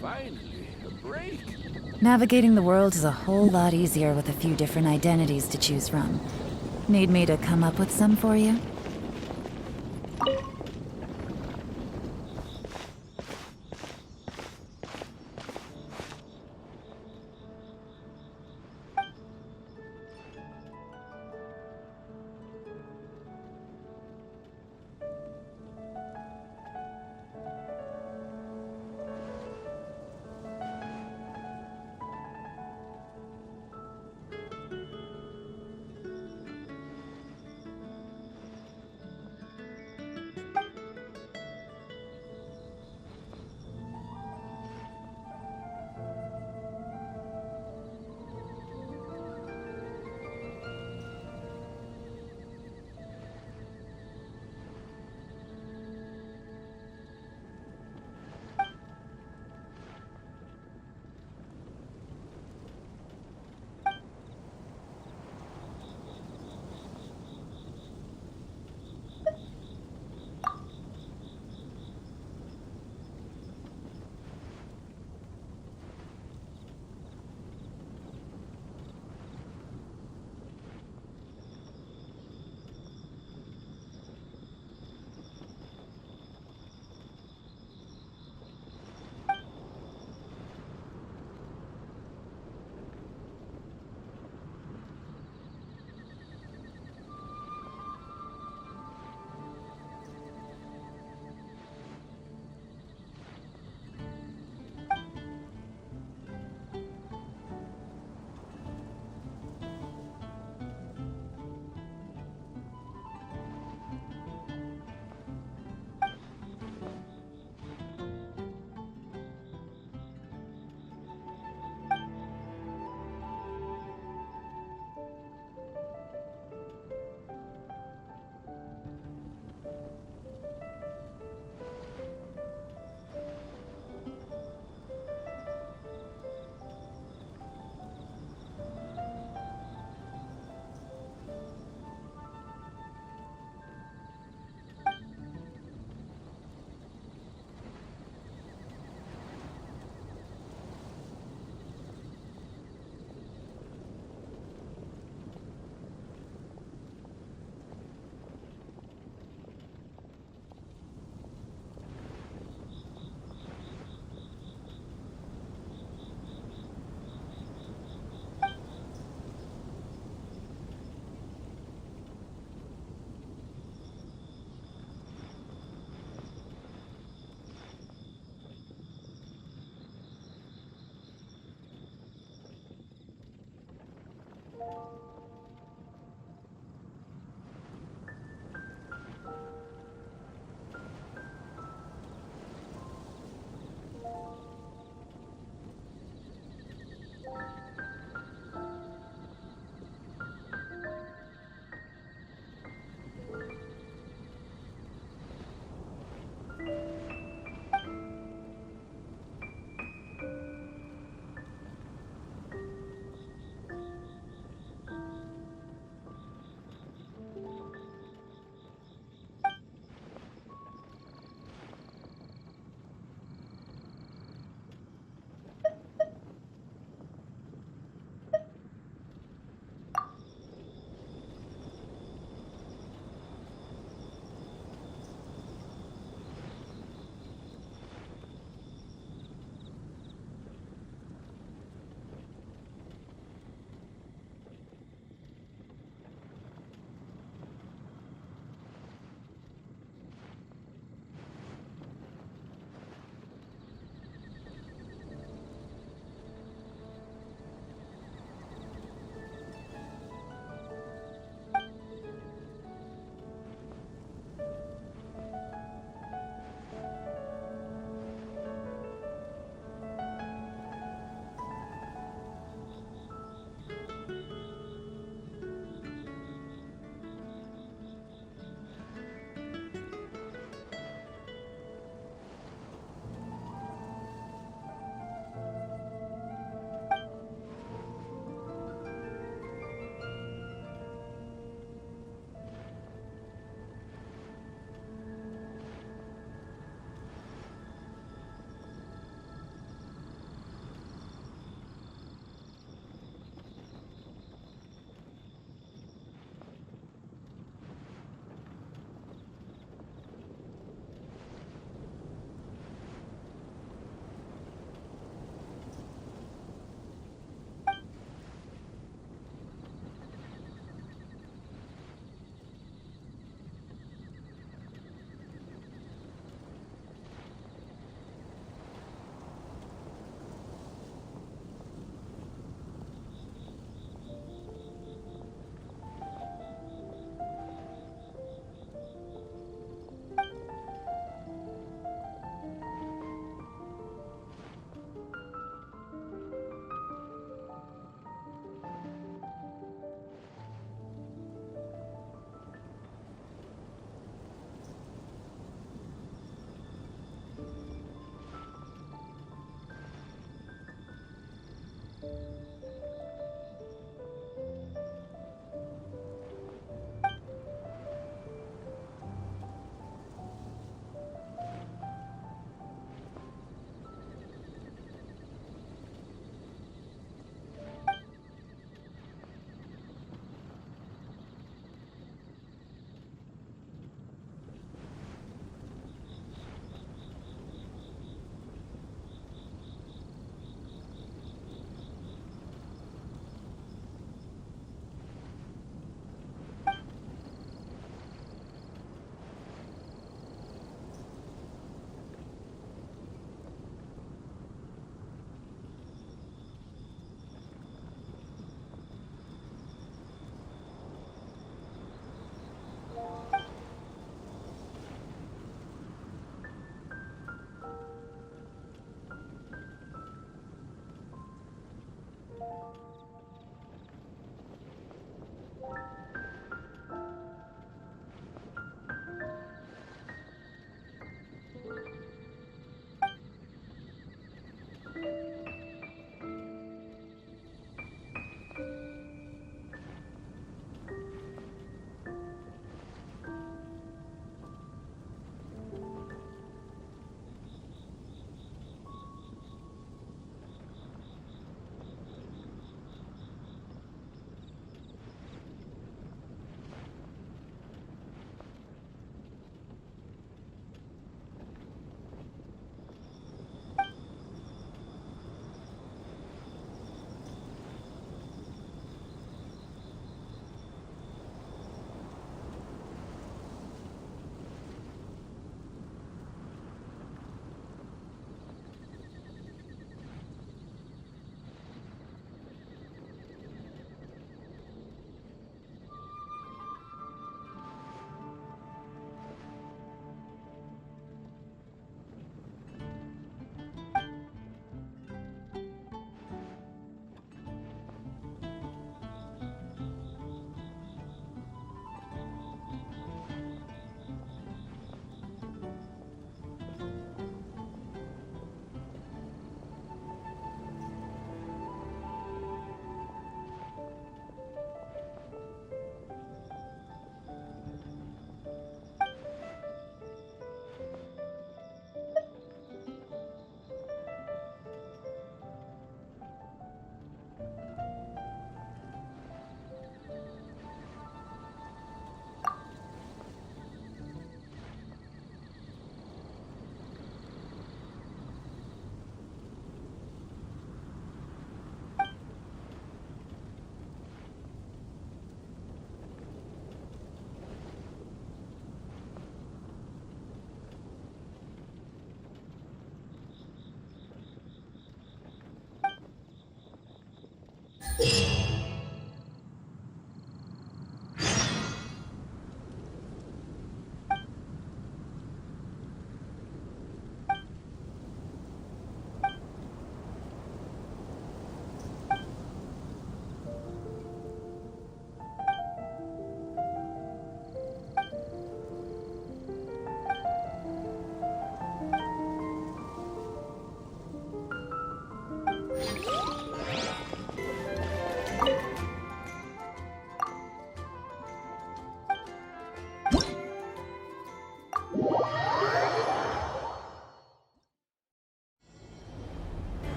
Finally, a break. Navigating the world is a whole lot easier with a few different identities to choose from. Need me to come up with some for you?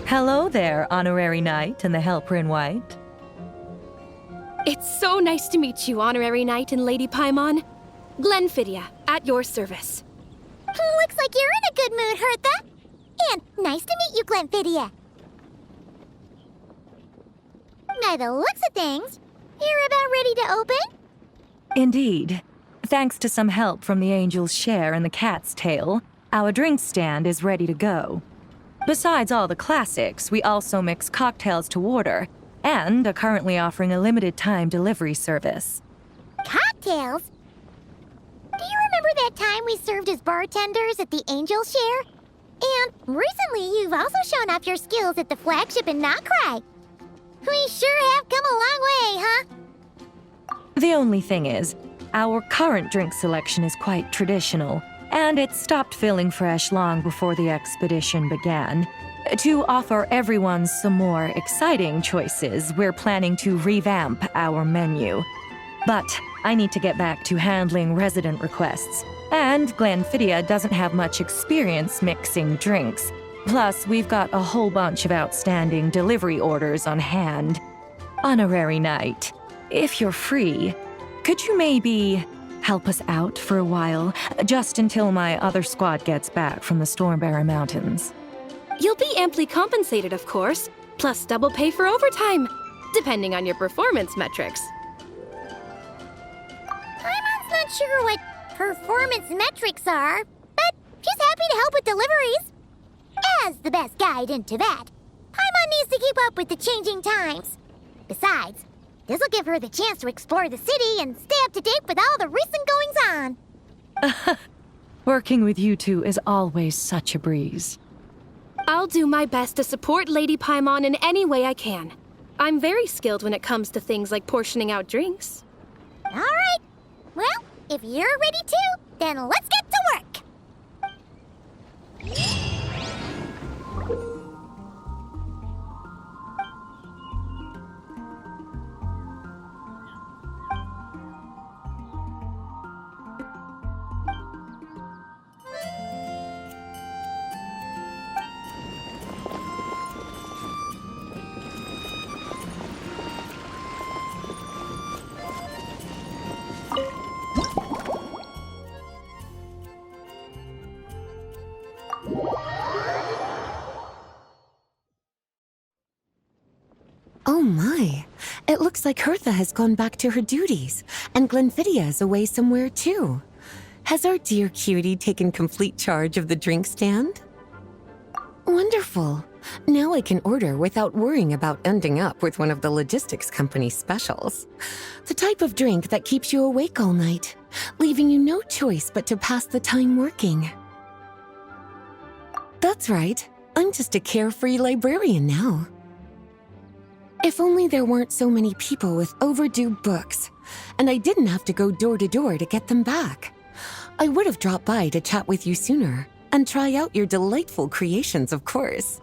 Hello there, Honorary Knight and the Helper in White. It's so nice to meet you, Honorary Knight and Lady Paimon. Glenfidia, at your service. Looks like you're in a good mood, Hertha. And nice to meet you, Glenfidia. By the looks of things, you're about ready to open? Indeed. Thanks to some help from the Angel's Share and the Cat's Tail, our drink stand is ready to go. Besides all the classics, we also mix cocktails to order, and are currently offering a limited-time delivery service. Cocktails? Do you remember that time we served as bartenders at the Angel Share? And recently, you've also shown off your skills at the flagship in Nocrai. We sure have come a long way, huh? The only thing is, our current drink selection is quite traditional, and it stopped feeling fresh long before the expedition began. To offer everyone some more exciting choices, we're planning to revamp our menu. But I need to get back to handling resident requests, and Glenfidia doesn't have much experience mixing drinks. Plus, we've got a whole bunch of outstanding delivery orders on hand. Honorary Knight, if you're free, could you maybe help us out for a while, just until my other squad gets back from the Stormbearer Mountains? You'll be amply compensated, of course, plus double pay for overtime, depending on your performance metrics. Paimon's not sure what performance metrics are, but she's happy to help with deliveries. As the best guide into that, Paimon needs to keep up with the changing times. Besides, this'll give her the chance to explore the city and stay up to date with all the recent goings-on. Working with you two is always such a breeze. I'll do my best to support Lady Paimon in any way I can. I'm very skilled when it comes to things like portioning out drinks. All right. Well, if you're ready too, then let's get to work. Oh my, it looks like Hertha has gone back to her duties, and Glenfidia is away somewhere too. Has our dear cutie taken complete charge of the drink stand? Wonderful. Now I can order without worrying about ending up with one of the logistics company's specials. The type of drink that keeps you awake all night, leaving you no choice but to pass the time working. That's right, I'm just a carefree librarian now. If only there weren't so many people with overdue books, and I didn't have to go door to door to get them back. I would have dropped by to chat with you sooner, and try out your delightful creations, of course.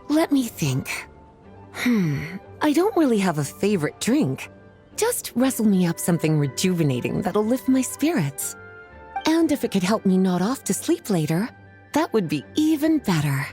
Let me think. I don't really have a favorite drink. Just wrestle me up something rejuvenating that'll lift my spirits. And if it could help me nod off to sleep later, that would be even better.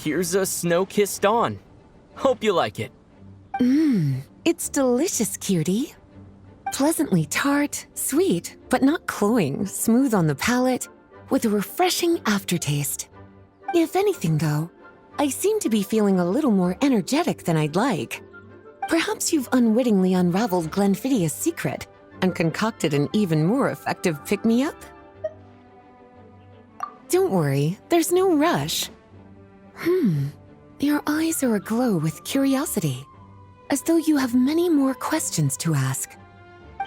Here's a snow-kissed dawn. Hope you like it. It's delicious, cutie. Pleasantly tart, sweet, but not cloying, smooth on the palate, with a refreshing aftertaste. If anything, though, I seem to be feeling a little more energetic than I'd like. Perhaps you've unwittingly unraveled Glenfiddia's secret and concocted an even more effective pick-me-up? Don't worry, there's no rush. Your eyes are aglow with curiosity, as though you have many more questions to ask.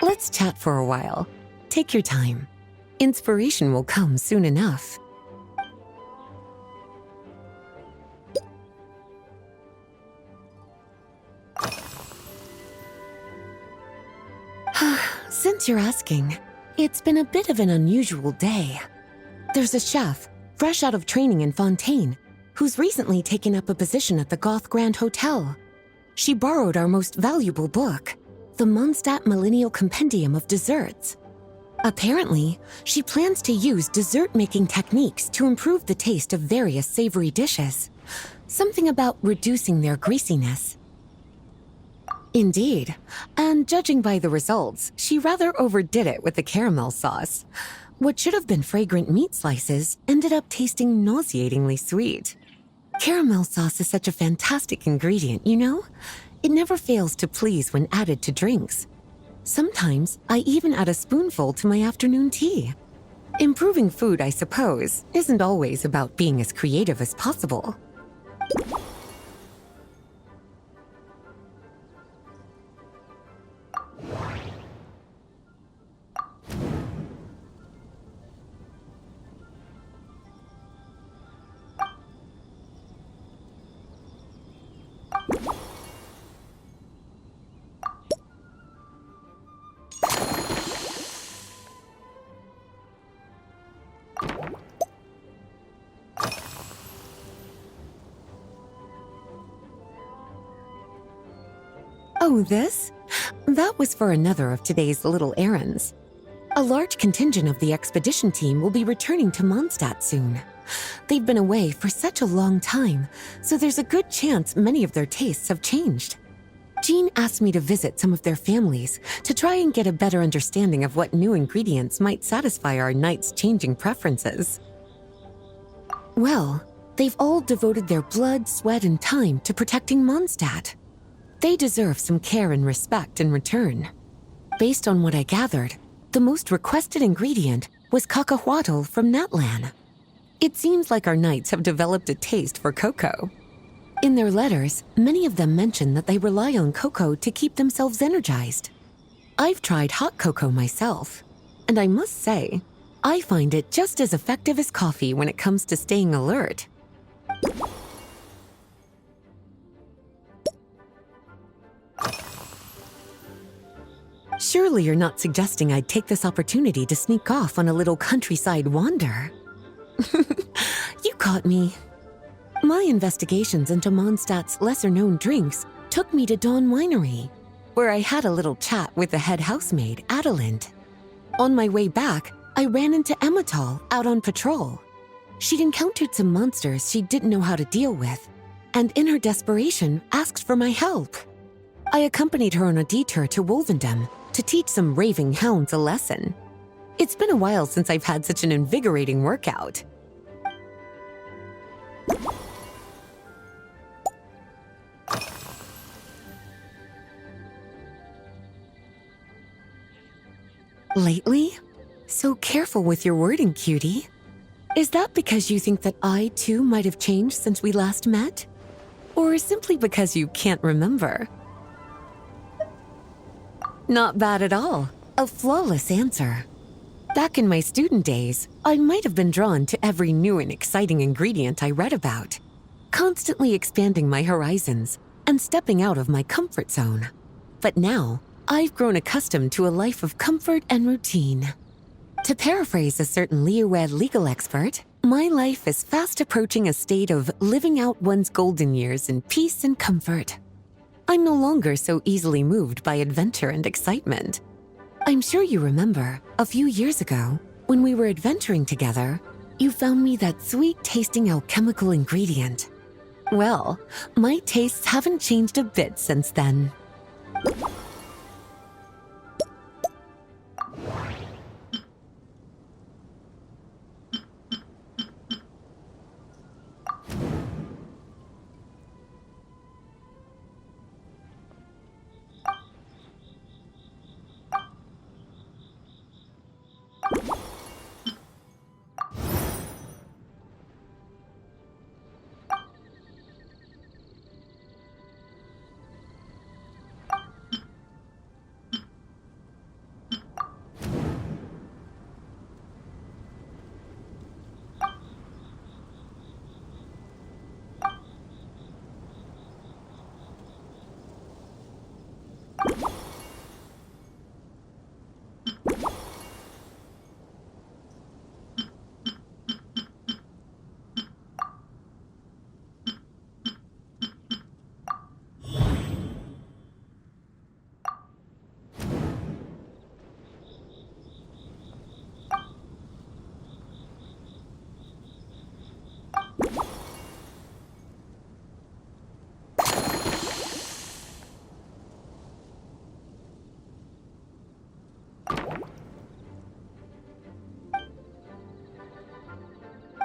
Let's chat for a while. Take your time. Inspiration will come soon enough. Since you're asking, it's been a bit of an unusual day. There's a chef, fresh out of training in Fontaine, who's recently taken up a position at the Goth Grand Hotel. She borrowed our most valuable book, the Mondstadt Millennial Compendium of Desserts. Apparently, she plans to use dessert-making techniques to improve the taste of various savory dishes. Something about reducing their greasiness. Indeed, and judging by the results, she rather overdid it with the caramel sauce. What should have been fragrant meat slices ended up tasting nauseatingly sweet. Caramel sauce is such a fantastic ingredient, you know? It never fails to please when added to drinks. Sometimes I even add a spoonful to my afternoon tea. Improving food, I suppose, isn't always about being as creative as possible. Oh, this? That was for another of today's little errands. A large contingent of the expedition team will be returning to Mondstadt soon. They've been away for such a long time, so there's a good chance many of their tastes have changed. Jean asked me to visit some of their families to try and get a better understanding of what new ingredients might satisfy our knights' changing preferences. Well, they've all devoted their blood, sweat, and time to protecting Mondstadt. They deserve some care and respect in return. Based on what I gathered, the most requested ingredient was cacahuatl from Natlan. It seems like our knights have developed a taste for cocoa. In their letters, many of them mention that they rely on cocoa to keep themselves energized. I've tried hot cocoa myself, and I must say, I find it just as effective as coffee when it comes to staying alert. Surely you're not suggesting I'd take this opportunity to sneak off on a little countryside wander. You caught me. My investigations into Mondstadt's lesser-known drinks took me to Dawn Winery, where I had a little chat with the head housemaid, Adelind. On my way back, I ran into Emmetall out on patrol. She'd encountered some monsters she didn't know how to deal with, and in her desperation, asked for my help. I accompanied her on a detour to Wolvendam to teach some raving hounds a lesson. It's been a while since I've had such an invigorating workout. Lately? So careful with your wording, cutie. Is that because you think that I, too, might have changed since we last met? Or simply because you can't remember? Not bad at all. A flawless answer. Back in my student days, I might have been drawn to every new and exciting ingredient I read about, constantly expanding my horizons and stepping out of my comfort zone. But now, I've grown accustomed to a life of comfort and routine. To paraphrase a certain Liyue legal expert, my life is fast approaching a state of living out one's golden years in peace and comfort. I'm no longer so easily moved by adventure and excitement. I'm sure you remember, a few years ago, when we were adventuring together, you found me that sweet-tasting alchemical ingredient. Well, my tastes haven't changed a bit since then.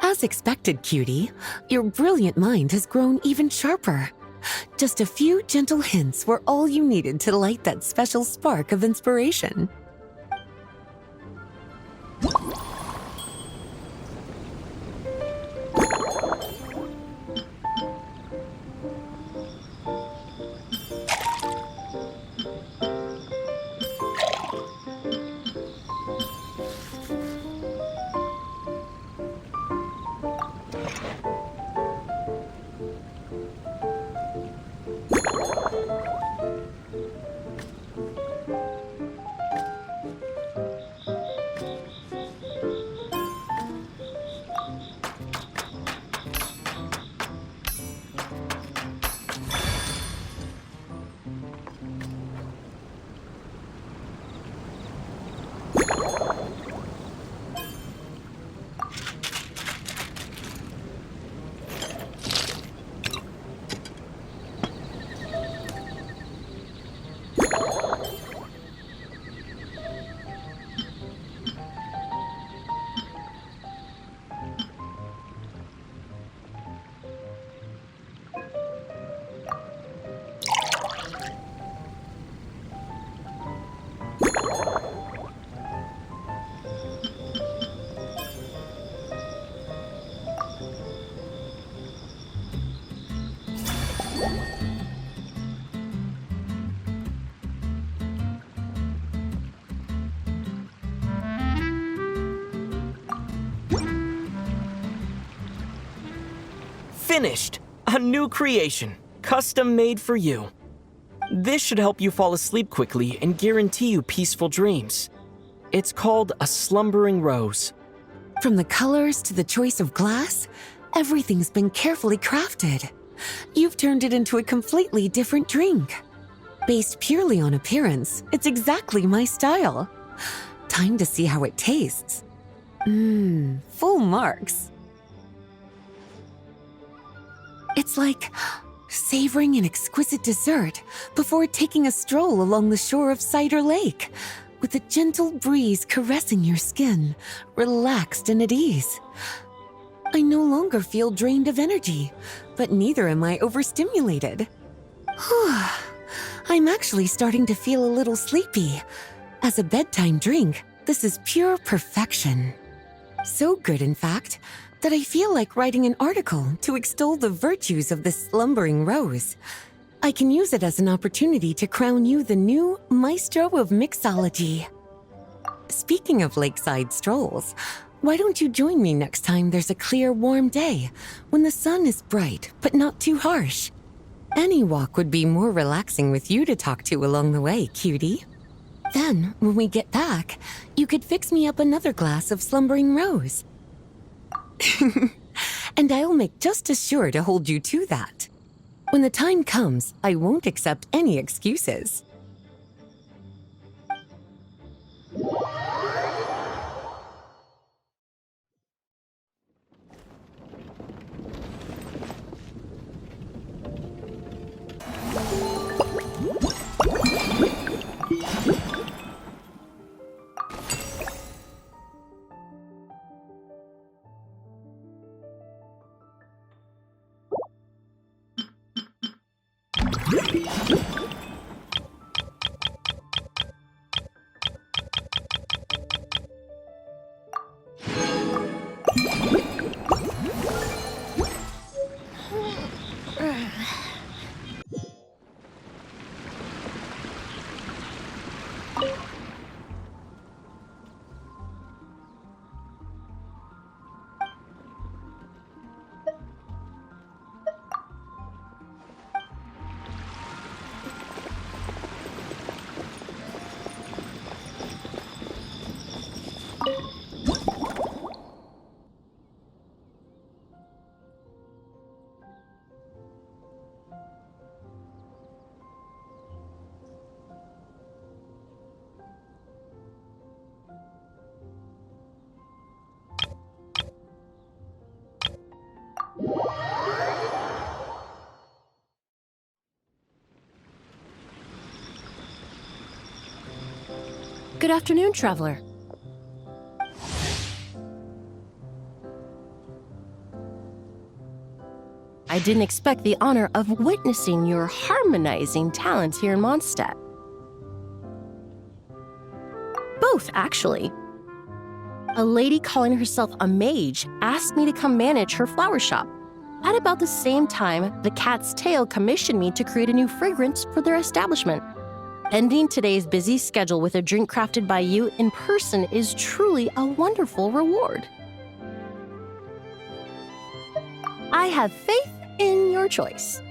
As expected, cutie, your brilliant mind has grown even sharper. Just a few gentle hints were all you needed to light that special spark of inspiration. Finished! A new creation, custom made for you. This should help you fall asleep quickly and guarantee you peaceful dreams. It's called a slumbering rose. From the colors to the choice of glass, everything's been carefully crafted. You've turned it into a completely different drink. Based purely on appearance, it's exactly my style. Time to see how it tastes. Full marks. It's like savoring an exquisite dessert before taking a stroll along the shore of Cider Lake, with a gentle breeze caressing your skin, relaxed and at ease. I no longer feel drained of energy, but neither am I overstimulated. I'm actually starting to feel a little sleepy. As a bedtime drink, this is pure perfection. So good, in fact, that I feel like writing an article to extol the virtues of this slumbering rose. I can use it as an opportunity to crown you the new maestro of mixology. Speaking of lakeside strolls, why don't you join me next time there's a clear, warm day, when the sun is bright but not too harsh? Any walk would be more relaxing with you to talk to along the way, cutie. Then, when we get back, you could fix me up another glass of slumbering rose. And I'll make just as sure to hold you to that. When the time comes, I won't accept any excuses. Good afternoon, traveler. I didn't expect the honor of witnessing your harmonizing talents here in Mondstadt. Both, actually. A lady calling herself a mage asked me to come manage her flower shop. At about the same time, the Cat's Tail commissioned me to create a new fragrance for their establishment. Ending today's busy schedule with a drink crafted by you in person is truly a wonderful reward. I have faith in your choice.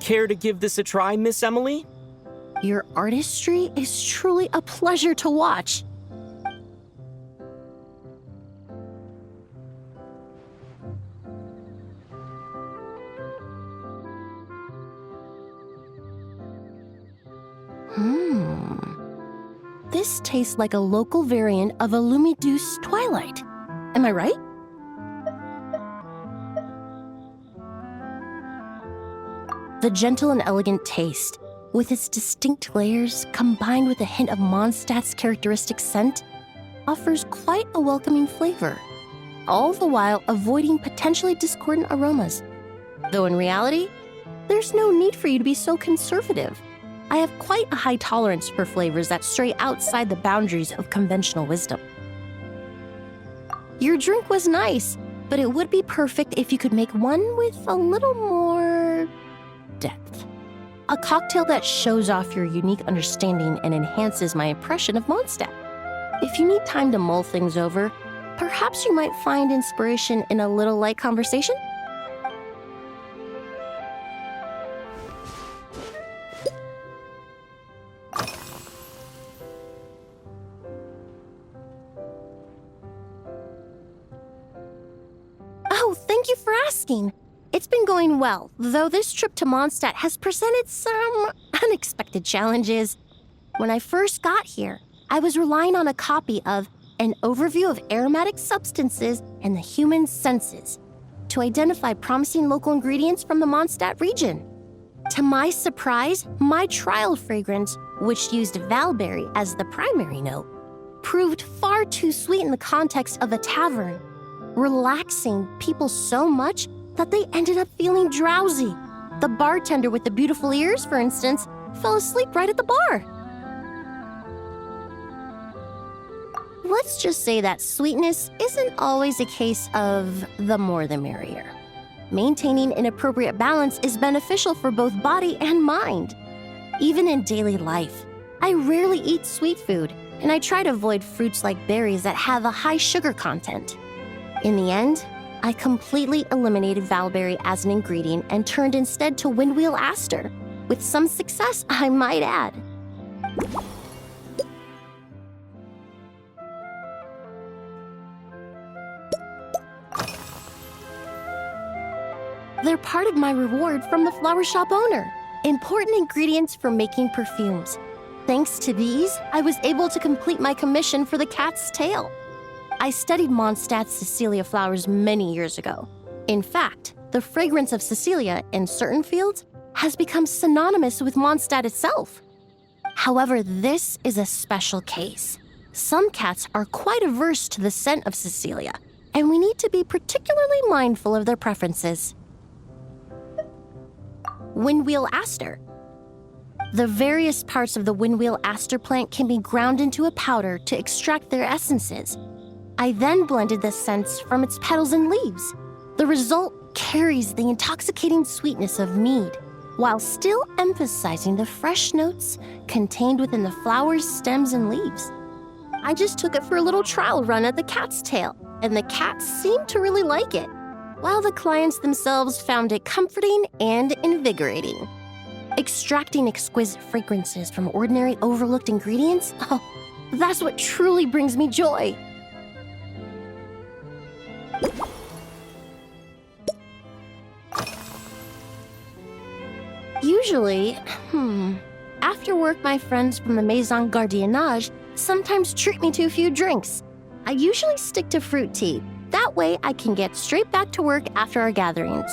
Care to give this a try, Miss Emily? Your artistry is truly a pleasure to watch. This tastes like a local variant of a Lumiduce Twilight. Am I right? The gentle and elegant taste, with its distinct layers combined with a hint of Mondstadt's characteristic scent, offers quite a welcoming flavor, all the while avoiding potentially discordant aromas. Though in reality, there's no need for you to be so conservative. I have quite a high tolerance for flavors that stray outside the boundaries of conventional wisdom. Your drink was nice, but it would be perfect if you could make one with a little more depth. A cocktail that shows off your unique understanding and enhances my impression of Mondstadt. If you need time to mull things over, perhaps you might find inspiration in a little light conversation? Oh, thank you for asking. It's been going well, though this trip to Mondstadt has presented some unexpected challenges. When I first got here, I was relying on a copy of An Overview of Aromatic Substances and the Human Senses to identify promising local ingredients from the Mondstadt region. To my surprise, my trial fragrance, which used valberry as the primary note, proved far too sweet in the context of a tavern, relaxing people so much that they ended up feeling drowsy. The bartender with the beautiful ears, for instance, fell asleep right at the bar. Let's just say that sweetness isn't always a case of the more the merrier. Maintaining an appropriate balance is beneficial for both body and mind. Even in daily life, I rarely eat sweet food, and I try to avoid fruits like berries that have a high sugar content. In the end, I completely eliminated valberry as an ingredient and turned instead to windwheel aster, with some success, I might add. They're part of my reward from the flower shop owner. Important ingredients for making perfumes. Thanks to these, I was able to complete my commission for the cat's tail. I studied Mondstadt's Cecilia flowers many years ago. In fact, the fragrance of Cecilia in certain fields has become synonymous with Mondstadt itself. However, this is a special case. Some cats are quite averse to the scent of Cecilia, and we need to be particularly mindful of their preferences. Windwheel aster. The various parts of the windwheel aster plant can be ground into a powder to extract their essences. I then blended the scents from its petals and leaves. The result carries the intoxicating sweetness of mead, while still emphasizing the fresh notes contained within the flower's stems and leaves. I just took it for a little trial run at the cat's tail, and the cats seemed to really like it, while the clients themselves found it comforting and invigorating. Extracting exquisite fragrances from ordinary overlooked ingredients, oh, that's what truly brings me joy. Usually, after work, my friends from the Maison Gardiennage sometimes treat me to a few drinks. I usually stick to fruit tea. That way, I can get straight back to work after our gatherings.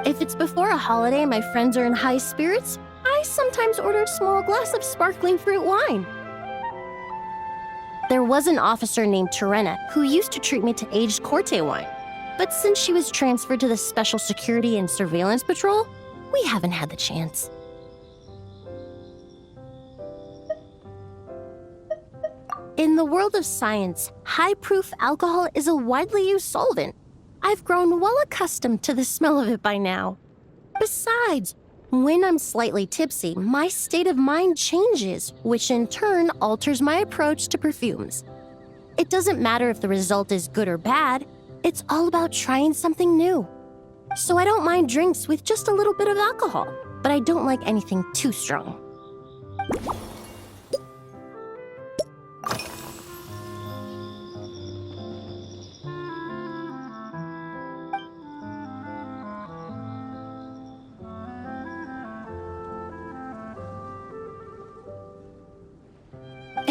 If it's before a holiday and my friends are in high spirits, I sometimes order a small glass of sparkling fruit wine. There was an officer named Terena who used to treat me to aged Corte wine. But since she was transferred to the Special Security and Surveillance Patrol, we haven't had the chance. In the world of science, high-proof alcohol is a widely used solvent. I've grown well accustomed to the smell of it by now. Besides, when I'm slightly tipsy, my state of mind changes, which in turn alters my approach to perfumes. It doesn't matter if the result is good or bad, it's all about trying something new. So I don't mind drinks with just a little bit of alcohol, but I don't like anything too strong.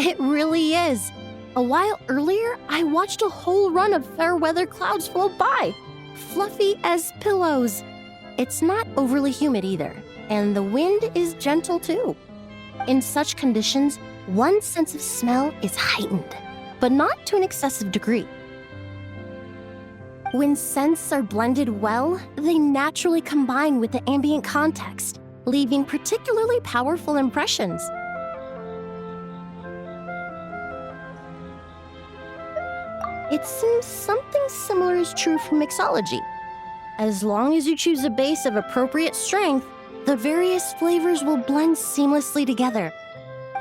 It really is. A while earlier, I watched a whole run of fair weather clouds float by, fluffy as pillows. It's not overly humid either, and the wind is gentle too. In such conditions, one's sense of smell is heightened, but not to an excessive degree. When scents are blended well, they naturally combine with the ambient context, leaving particularly powerful impressions. It seems something similar is true for mixology. As long as you choose a base of appropriate strength, the various flavors will blend seamlessly together.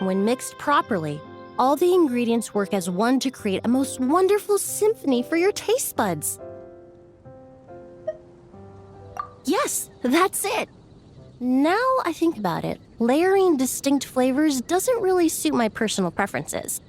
When mixed properly, all the ingredients work as one to create a most wonderful symphony for your taste buds. Yes, that's it. Now I think about it, layering distinct flavors doesn't really suit my personal preferences.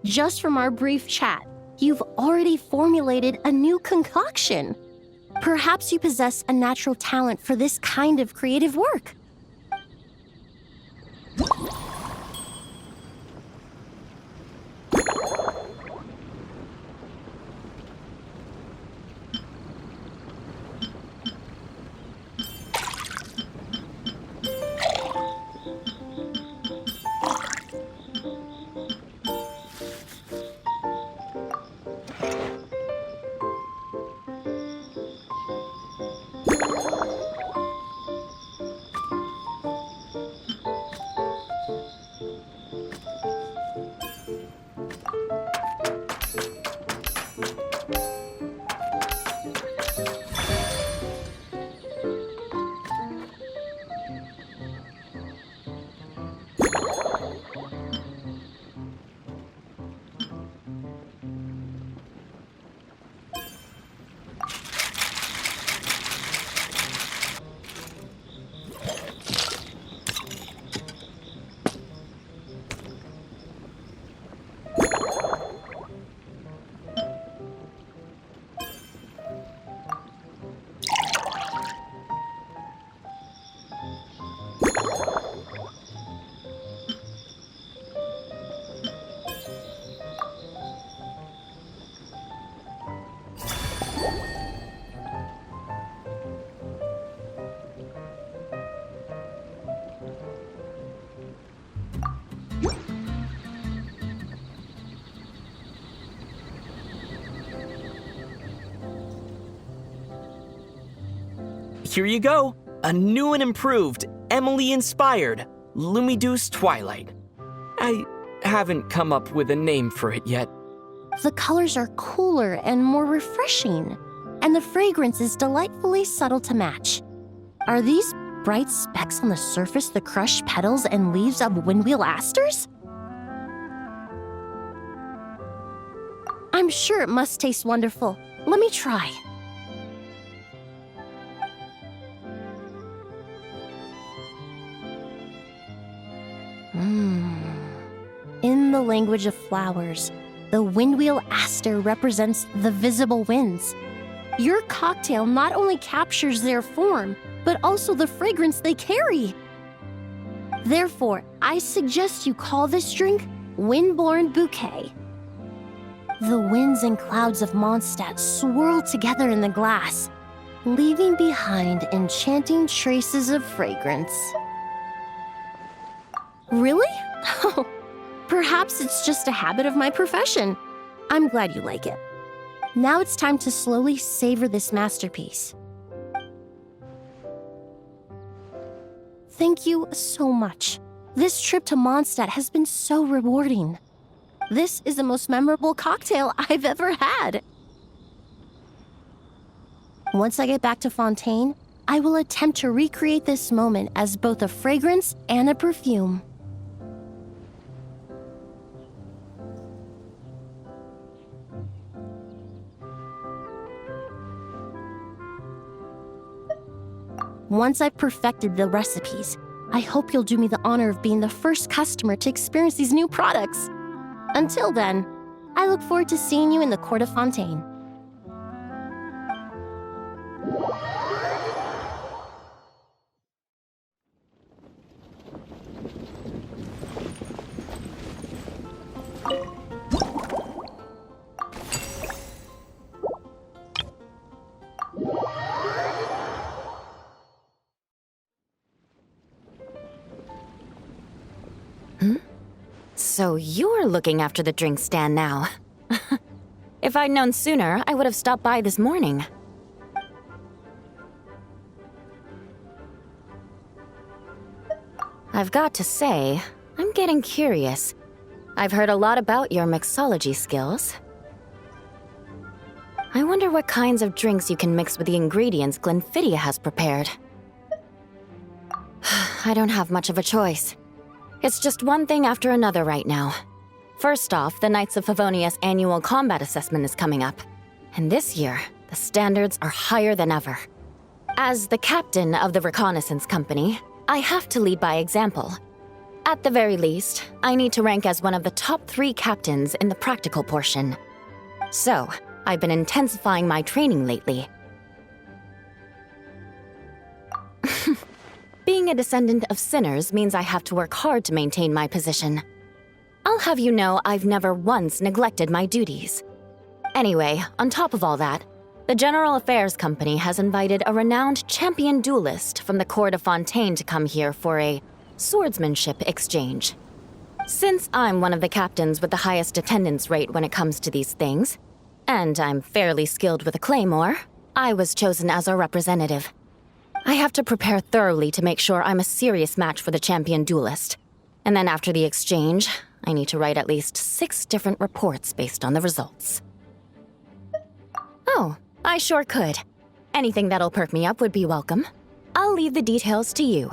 Just from our brief chat, you've already formulated a new concoction. Perhaps you possess a natural talent for this kind of creative work. Here you go. A new and improved, Emily-inspired Lumiduce Twilight. I haven't come up with a name for it yet. The colors are cooler and more refreshing, and the fragrance is delightfully subtle to match. Are these bright specks on the surface the crushed petals and leaves of windwheel asters? I'm sure it must taste wonderful. Let me try. In the language of flowers, the windwheel aster represents the visible winds. Your cocktail not only captures their form, but also the fragrance they carry. Therefore, I suggest you call this drink Windborne Bouquet. The winds and clouds of Mondstadt swirl together in the glass, leaving behind enchanting traces of fragrance. Really? Oh, perhaps it's just a habit of my profession. I'm glad you like it. Now it's time to slowly savor this masterpiece. Thank you so much. This trip to Mondstadt has been so rewarding. This is the most memorable cocktail I've ever had. Once I get back to Fontaine, I will attempt to recreate this moment as both a fragrance and a perfume. Once I've perfected the recipes, I hope you'll do me the honor of being the first customer to experience these new products. Until then, I look forward to seeing you in the Court of Fontaine. So you're looking after the drink stand now. If I'd known sooner, I would have stopped by this morning. I've got to say, I'm getting curious. I've heard a lot about your mixology skills. I wonder what kinds of drinks you can mix with the ingredients Glenfiddich has prepared. I don't have much of a choice. It's just one thing after another right now. First off, the Knights of Favonius annual combat assessment is coming up. And this year, the standards are higher than ever. As the captain of the reconnaissance company, I have to lead by example. At the very least, I need to rank as one of the top 3 captains in the practical portion. So, I've been intensifying my training lately. Being a descendant of sinners means I have to work hard to maintain my position. I'll have you know I've never once neglected my duties. Anyway, on top of all that, the General Affairs Company has invited a renowned champion duelist from the Court of Fontaine to come here for a swordsmanship exchange. Since I'm one of the captains with the highest attendance rate when it comes to these things, and I'm fairly skilled with a claymore, I was chosen as a representative. I have to prepare thoroughly to make sure I'm a serious match for the champion duelist. And then after the exchange, I need to write at least 6 different reports based on the results. Oh, I sure could. Anything that'll perk me up would be welcome. I'll leave the details to you.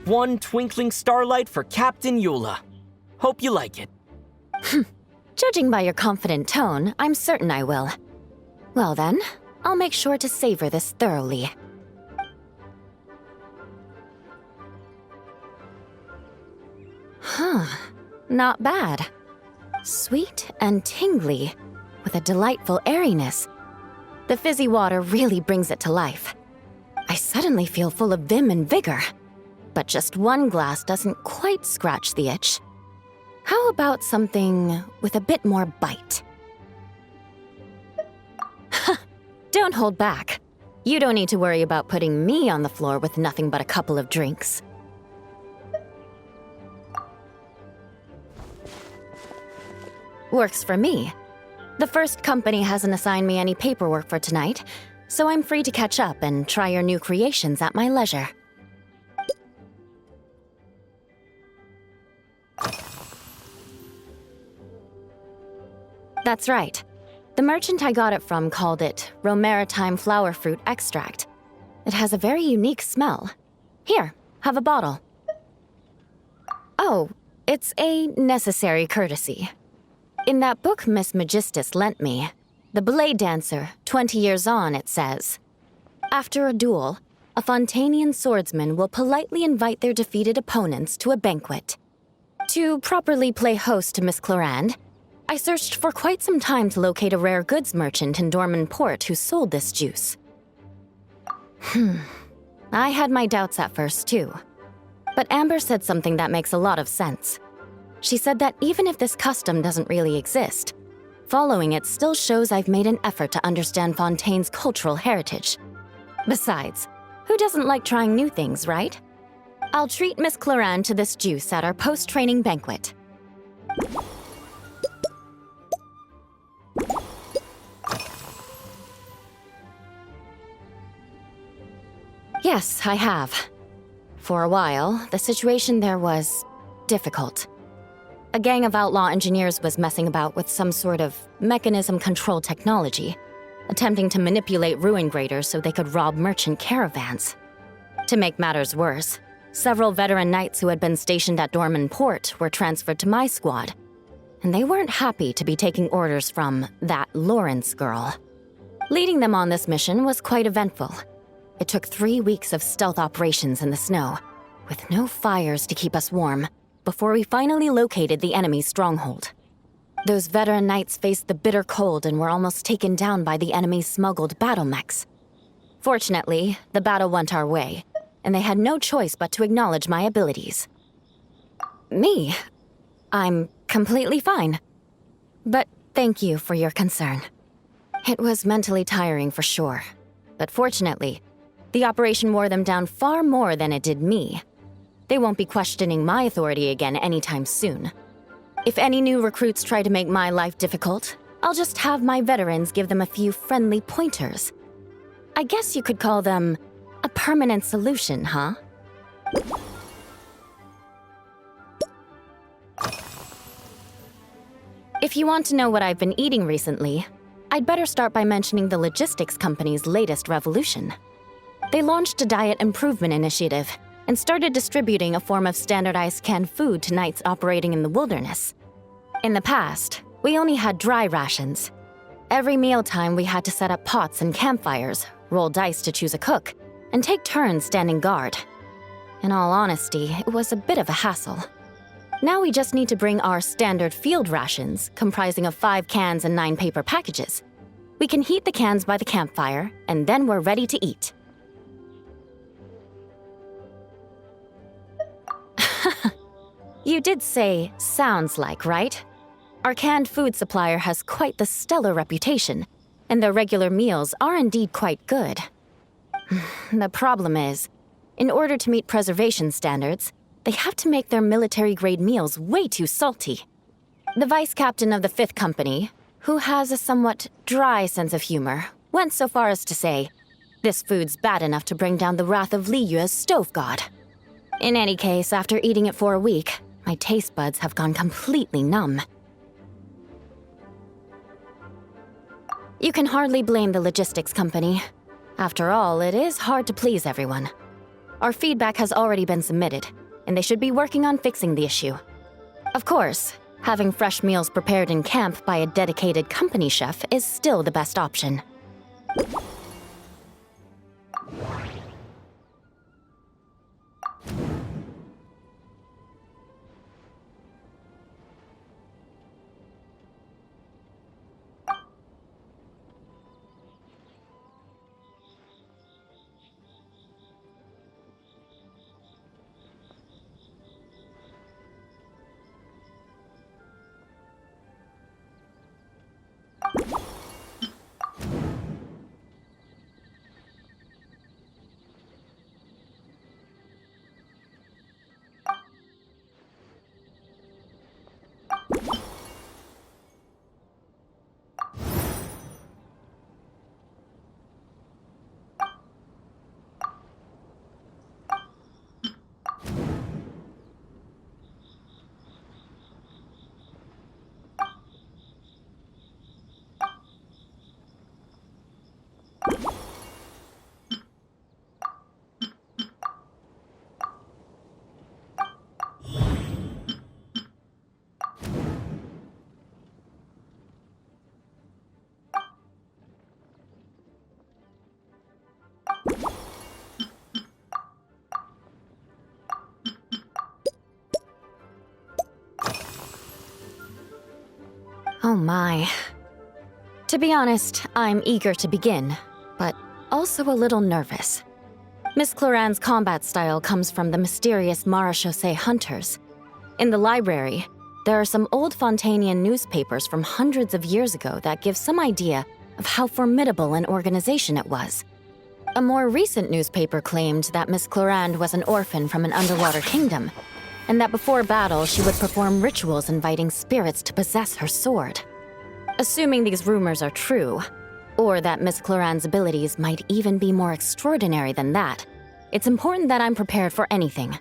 One twinkling starlight for Captain Eula. Hope you like it. Judging by your confident tone, I'm certain I will. Well then, I'll make sure to savor this thoroughly. Not bad. Sweet and tingly, with a delightful airiness. The fizzy water really brings it to life. I suddenly feel full of vim and vigor. But just one glass doesn't quite scratch the itch. How about something with a bit more bite? Don't hold back. You don't need to worry about putting me on the floor with nothing but a couple of drinks. Works for me. The first company hasn't assigned me any paperwork for tonight, so I'm free to catch up and try your new creations at my leisure. That's right. The merchant I got it from called it Romaritime flower fruit extract. It has a very unique smell. Here, have a bottle. Oh, it's a necessary courtesy. In that book Miss Magistus lent me, The Blade Dancer, 20 Years On, it says, after a duel, a Fontanian swordsman will politely invite their defeated opponents to a banquet. To properly play host to Miss Clorand, I searched for quite some time to locate a rare goods merchant in Dorman Port who sold this juice. I had my doubts at first, too. But Amber said something that makes a lot of sense. She said that even if this custom doesn't really exist, following it still shows I've made an effort to understand Fontaine's cultural heritage. Besides, who doesn't like trying new things, right? I'll treat Miss Clorand to this juice at our post-training banquet. Yes, I have. For a while, the situation there was difficult. A gang of outlaw engineers was messing about with some sort of mechanism control technology, attempting to manipulate ruin graders so they could rob merchant caravans. To make matters worse, several veteran knights who had been stationed at Dorman Port were transferred to my squad, and they weren't happy to be taking orders from that Lawrence girl. Leading them on this mission was quite eventful. It took 3 weeks of stealth operations in the snow, with no fires to keep us warm, before we finally located the enemy's stronghold. Those veteran knights faced the bitter cold and were almost taken down by the enemy's smuggled battle mechs. Fortunately, the battle went our way, and they had no choice but to acknowledge my abilities. Me? I'm completely fine. But thank you for your concern. It was mentally tiring for sure, but fortunately, the operation wore them down far more than it did me. They won't be questioning my authority again anytime soon. If any new recruits try to make my life difficult, I'll just have my veterans give them a few friendly pointers. I guess you could call them a permanent solution, huh? If you want to know what I've been eating recently, I'd better start by mentioning the logistics company's latest revolution. They launched a diet improvement initiative and started distributing a form of standardized canned food to knights operating in the wilderness. In the past, we only had dry rations. Every mealtime we had to set up pots and campfires, roll dice to choose a cook, and take turns standing guard. In all honesty, it was a bit of a hassle. Now we just need to bring our standard field rations, comprising of 5 cans and 9 paper packages. We can heat the cans by the campfire, and then we're ready to eat. You did say, sounds like, right? Our canned food supplier has quite the stellar reputation, and their regular meals are indeed quite good. The problem is, in order to meet preservation standards, they have to make their military-grade meals way too salty. The vice captain of the 5th Company, who has a somewhat dry sense of humor, went so far as to say, this food's bad enough to bring down the wrath of Liyue's stove god. In any case, after eating it for a week, my taste buds have gone completely numb. You can hardly blame the logistics company. After all, it is hard to please everyone. Our feedback has already been submitted, and they should be working on fixing the issue. Of course, having fresh meals prepared in camp by a dedicated company chef is still the best option. Oh my. To be honest, I'm eager to begin, but also a little nervous. Miss Cloran's combat style comes from the mysterious Marechaussee hunters. In the library, there are some old Fontanian newspapers from hundreds of years ago that give some idea of how formidable an organization it was. A more recent newspaper claimed that Miss Cloran was an orphan from an underwater kingdom, and that before battle she would perform rituals inviting spirits to possess her sword. Assuming these rumors are true, or that Miss Cloran's abilities might even be more extraordinary than that, it's important that I'm prepared for anything.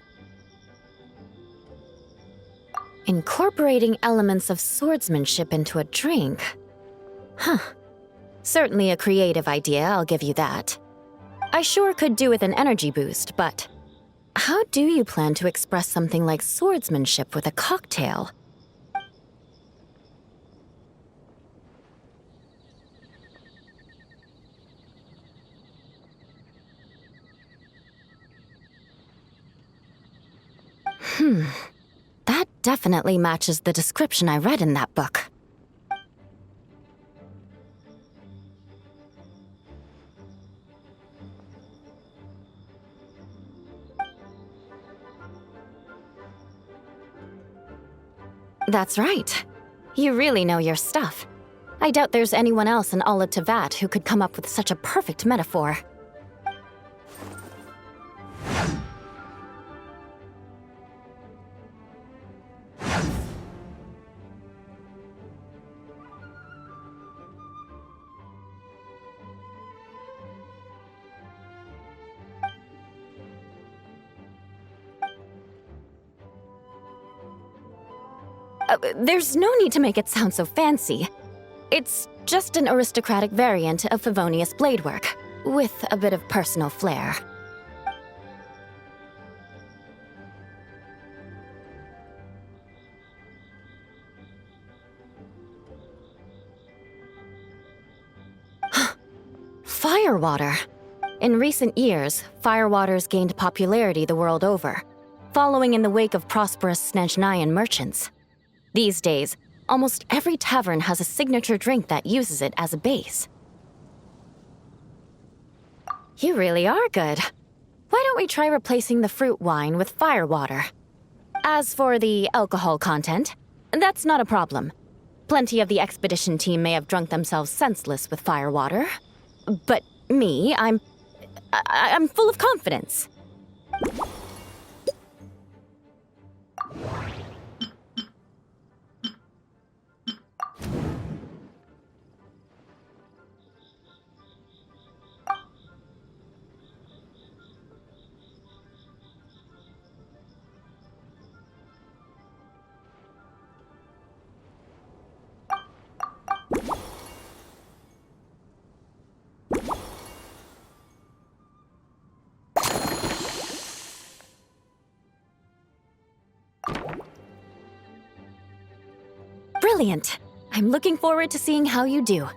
Incorporating elements of swordsmanship into a drink? Huh. Certainly a creative idea, I'll give you that. I sure could do with an energy boost, but how do you plan to express something like swordsmanship with a cocktail? That definitely matches the description I read in that book. That's right. You really know your stuff. I doubt there's anyone else in all of Tevat who could come up with such a perfect metaphor. There's no need to make it sound so fancy. It's just an aristocratic variant of Favonius bladework, with a bit of personal flair. Firewater. In recent years, firewaters gained popularity the world over, following in the wake of prosperous Snezhnayan merchants. These days, almost every tavern has a signature drink that uses it as a base. You really are good. Why don't we try replacing the fruit wine with firewater? As for the alcohol content, that's not a problem. Plenty of the expedition team may have drunk themselves senseless with firewater. But me, I'm full of confidence. Brilliant. I'm looking forward to seeing how you do.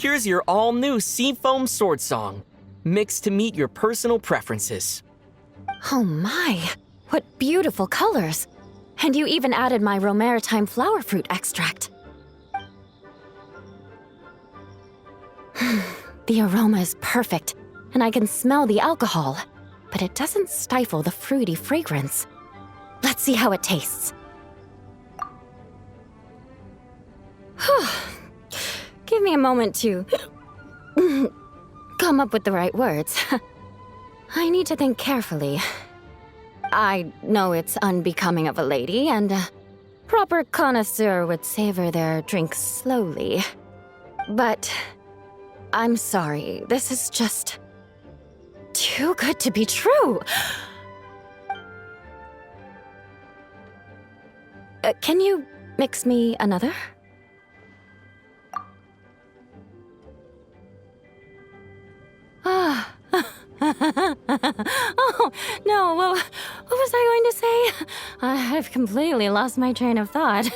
Here's your all-new Seafoam Sword Song, mixed to meet your personal preferences. Oh my, what beautiful colors. And you even added my romaritime flower fruit extract. The aroma is perfect, and I can smell the alcohol, but it doesn't stifle the fruity fragrance. Let's see how it tastes. Give me a moment to come up with the right words. I need to think carefully. I know it's unbecoming of a lady, and a proper connoisseur would savor their drinks slowly. But I'm sorry, this is just too good to be true. Can you mix me another? Ah. Oh, no, what was I going to say? I've completely lost my train of thought.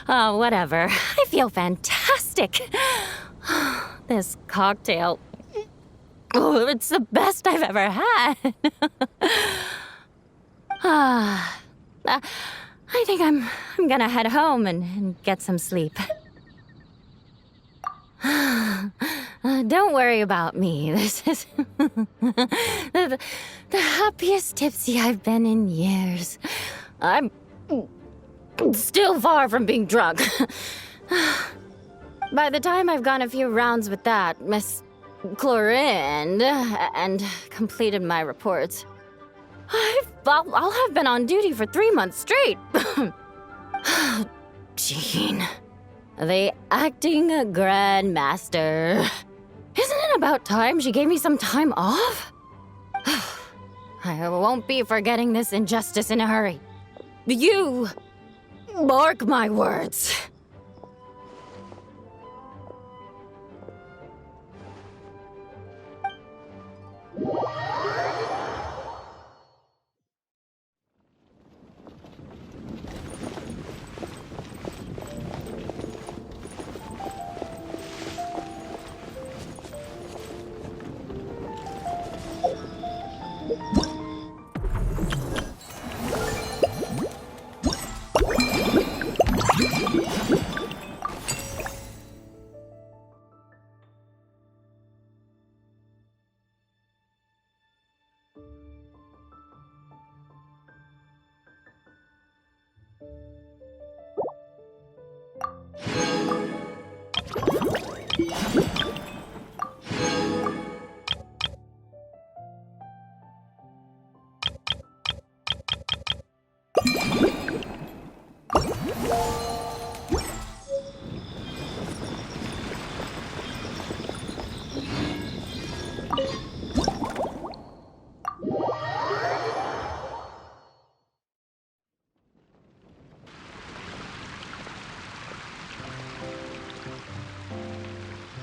Whatever. I feel fantastic. This cocktail. Oh, it's the best I've ever had. I think I'm gonna head home and get some sleep. Don't worry about me. This is the happiest tipsy I've been in years. I'm still far from being drunk. By the time I've gone a few rounds with that, Miss Chlorine, and completed my reports, I'll have been on duty for 3 months straight. Jean. The acting grandmaster. Isn't it about time she gave me some time off? I won't be forgetting this injustice in a hurry. You mark my words.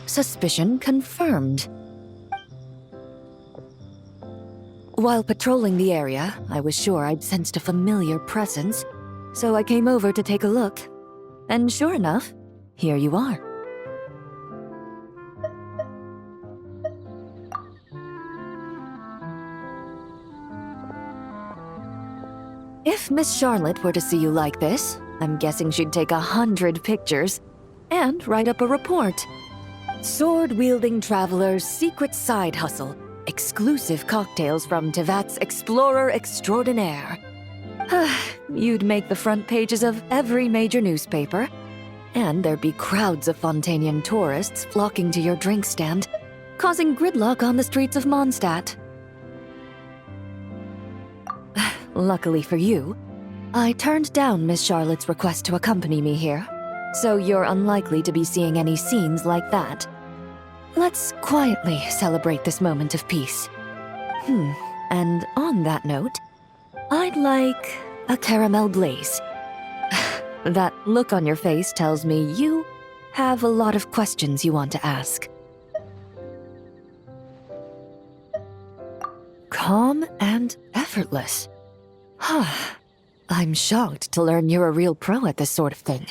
Suspicion confirmed. While patrolling the area, I was sure I'd sensed a familiar presence, so I came over to take a look. And sure enough, here you are. If Miss Charlotte were to see you like this, I'm guessing she'd take 100 pictures and write up a report. Sword-wielding traveler's secret side hustle. Exclusive cocktails from Tevat's Explorer Extraordinaire. You'd make the front pages of every major newspaper. And there'd be crowds of Fontanian tourists flocking to your drink stand, causing gridlock on the streets of Mondstadt. Luckily for you, I turned down Miss Charlotte's request to accompany me here. So you're unlikely to be seeing any scenes like that. Let's quietly celebrate this moment of peace. And on that note, I'd like a caramel glaze. That look on your face tells me you have a lot of questions you want to ask. Calm and effortless. I'm shocked to learn you're a real pro at this sort of thing.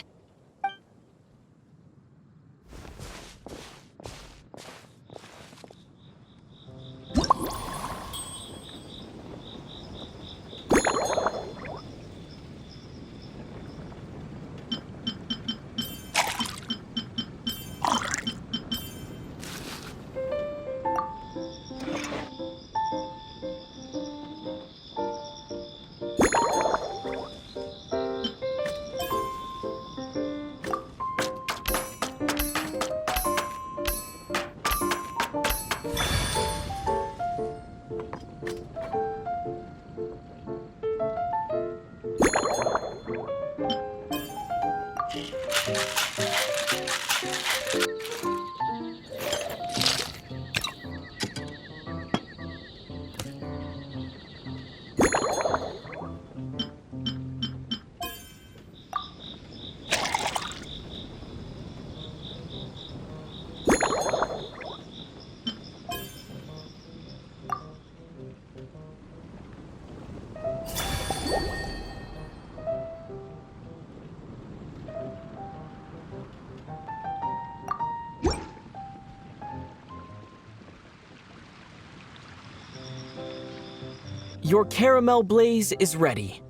Your caramel blaze is ready.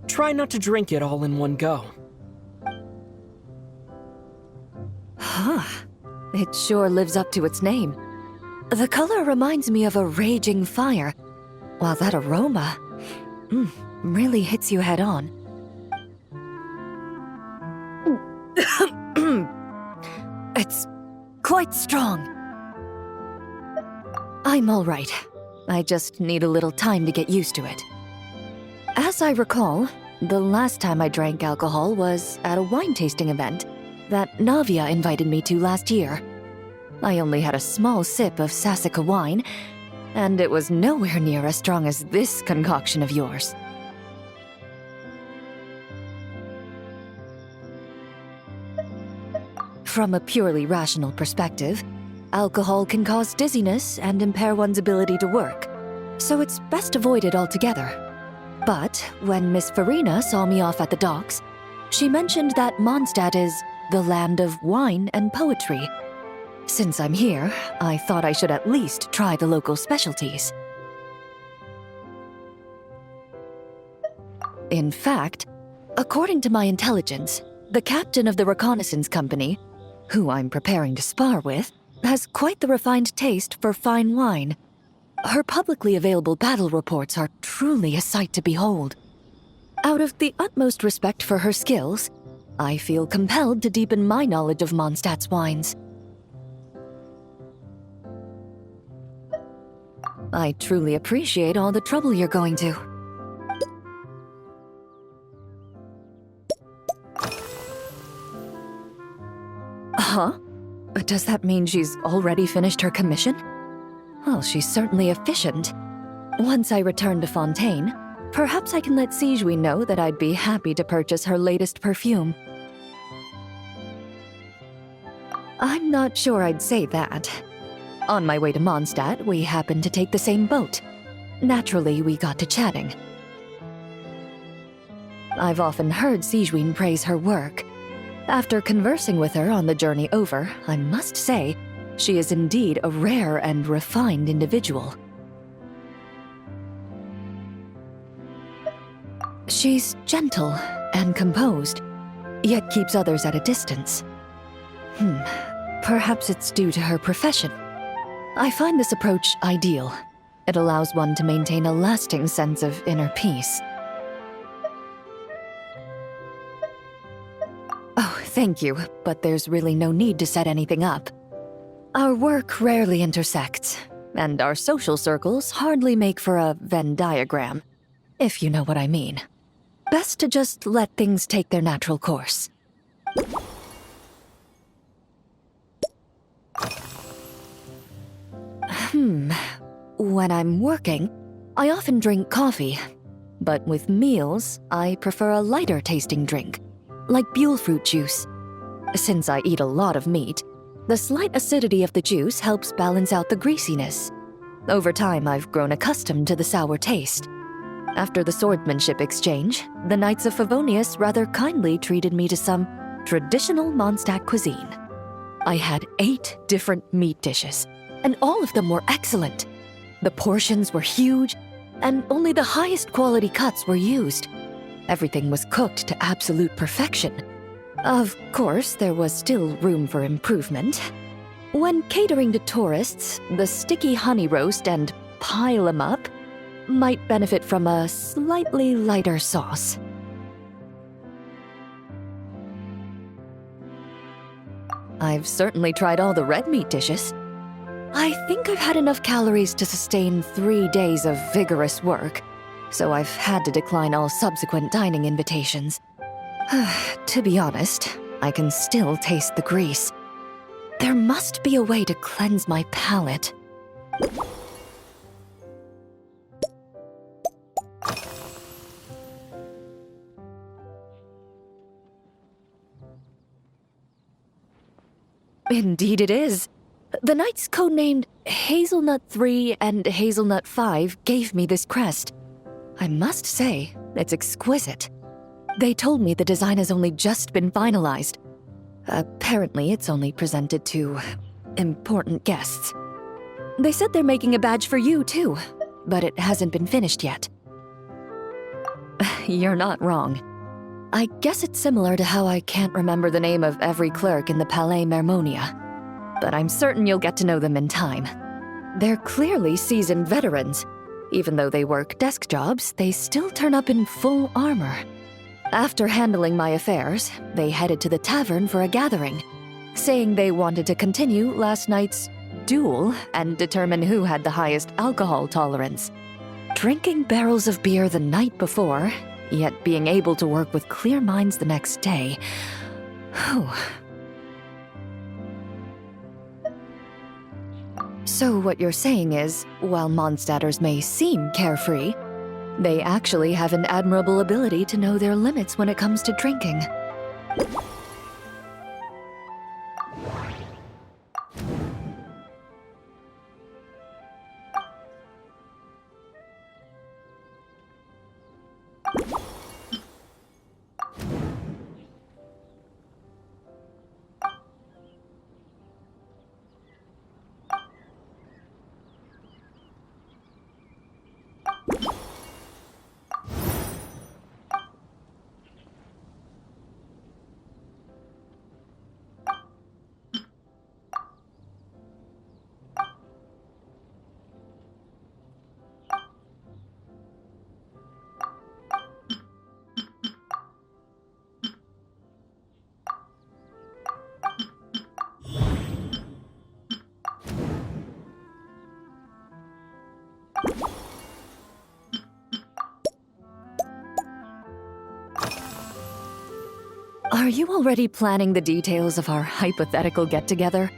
Try not to drink it all in one go. Huh. It sure lives up to its name. The color reminds me of a raging fire, while that aroma really hits you head on. It's quite strong. I'm all right. I just need a little time to get used to it. As I recall, the last time I drank alcohol was at a wine tasting event that Navia invited me to last year. I only had a small sip of Sassica wine, and it was nowhere near as strong as this concoction of yours. From a purely rational perspective, alcohol can cause dizziness and impair one's ability to work, so it's best avoided altogether. But when Miss Farina saw me off at the docks, she mentioned that Mondstadt is the land of wine and poetry. Since I'm here, I thought I should at least try the local specialties. In fact, according to my intelligence, the captain of the reconnaissance company, who I'm preparing to spar with, has quite the refined taste for fine wine. Her publicly available battle reports are truly a sight to behold. Out of the utmost respect for her skills, I feel compelled to deepen my knowledge of Mondstadt's wines. I truly appreciate all the trouble you're going to. Huh? Does that mean she's already finished her commission? Well, she's certainly efficient. Once I return to Fontaine, perhaps I can let Sijui know that I'd be happy to purchase her latest perfume. I'm not sure I'd say that. On my way to Mondstadt, we happened to take the same boat. Naturally, we got to chatting. I've often heard Sijui praise her work. After conversing with her on the journey over, I must say, she is indeed a rare and refined individual. She's gentle and composed, yet keeps others at a distance. Perhaps it's due to her profession. I find this approach ideal. It allows one to maintain a lasting sense of inner peace. Oh, thank you, but there's really no need to set anything up. Our work rarely intersects, and our social circles hardly make for a Venn diagram, if you know what I mean. Best to just let things take their natural course. When I'm working, I often drink coffee. But with meals, I prefer a lighter tasting drink, like Buell fruit juice. Since I eat a lot of meat, the slight acidity of the juice helps balance out the greasiness. Over time, I've grown accustomed to the sour taste. After the swordsmanship exchange, the Knights of Favonius rather kindly treated me to some traditional Mondstadt cuisine. I had 8 different meat dishes, and all of them were excellent. The portions were huge, and only the highest quality cuts were used. Everything was cooked to absolute perfection. Of course, there was still room for improvement. When catering to tourists, the sticky honey roast and pile 'em up might benefit from a slightly lighter sauce. I've certainly tried all the red meat dishes. I think I've had enough calories to sustain 3 days of vigorous work, so I've had to decline all subsequent dining invitations. To be honest, I can still taste the grease. There must be a way to cleanse my palate. Indeed it is. The knights codenamed Hazelnut 3 and Hazelnut 5 gave me this crest. I must say, it's exquisite. They told me the design has only just been finalized. Apparently, it's only presented to important guests. They said they're making a badge for you, too, but it hasn't been finished yet. you're not wrong. I guess it's similar to how I can't remember the name of every clerk in the Palais Mermonia. But I'm certain you'll get to know them in time. They're clearly seasoned veterans. Even though they work desk jobs, they still turn up in full armor. After handling my affairs, they headed to the tavern for a gathering, saying they wanted to continue last night's duel and determine who had the highest alcohol tolerance. Drinking barrels of beer the night before, yet being able to work with clear minds the next day. Whew. So what you're saying is, while Mondstadters may seem carefree, they actually have an admirable ability to know their limits when it comes to drinking. Are you already planning the details of our hypothetical get-together?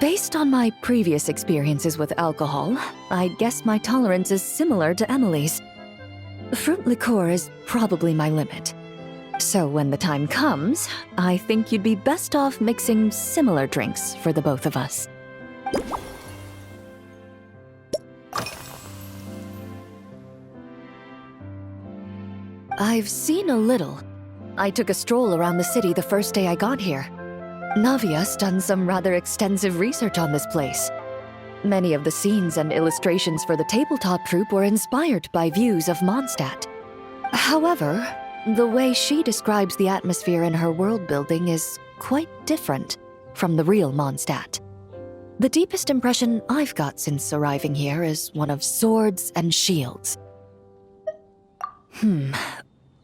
Based on my previous experiences with alcohol, I guess my tolerance is similar to Emily's. Fruit liqueur is probably my limit. So when the time comes, I think you'd be best off mixing similar drinks for the both of us. I've seen a little. I took a stroll around the city the first day I got here. Navia's done some rather extensive research on this place. Many of the scenes and illustrations for the tabletop troupe were inspired by views of Mondstadt. However, the way she describes the atmosphere in her world building is quite different from the real Mondstadt. The deepest impression I've got since arriving here is one of swords and shields.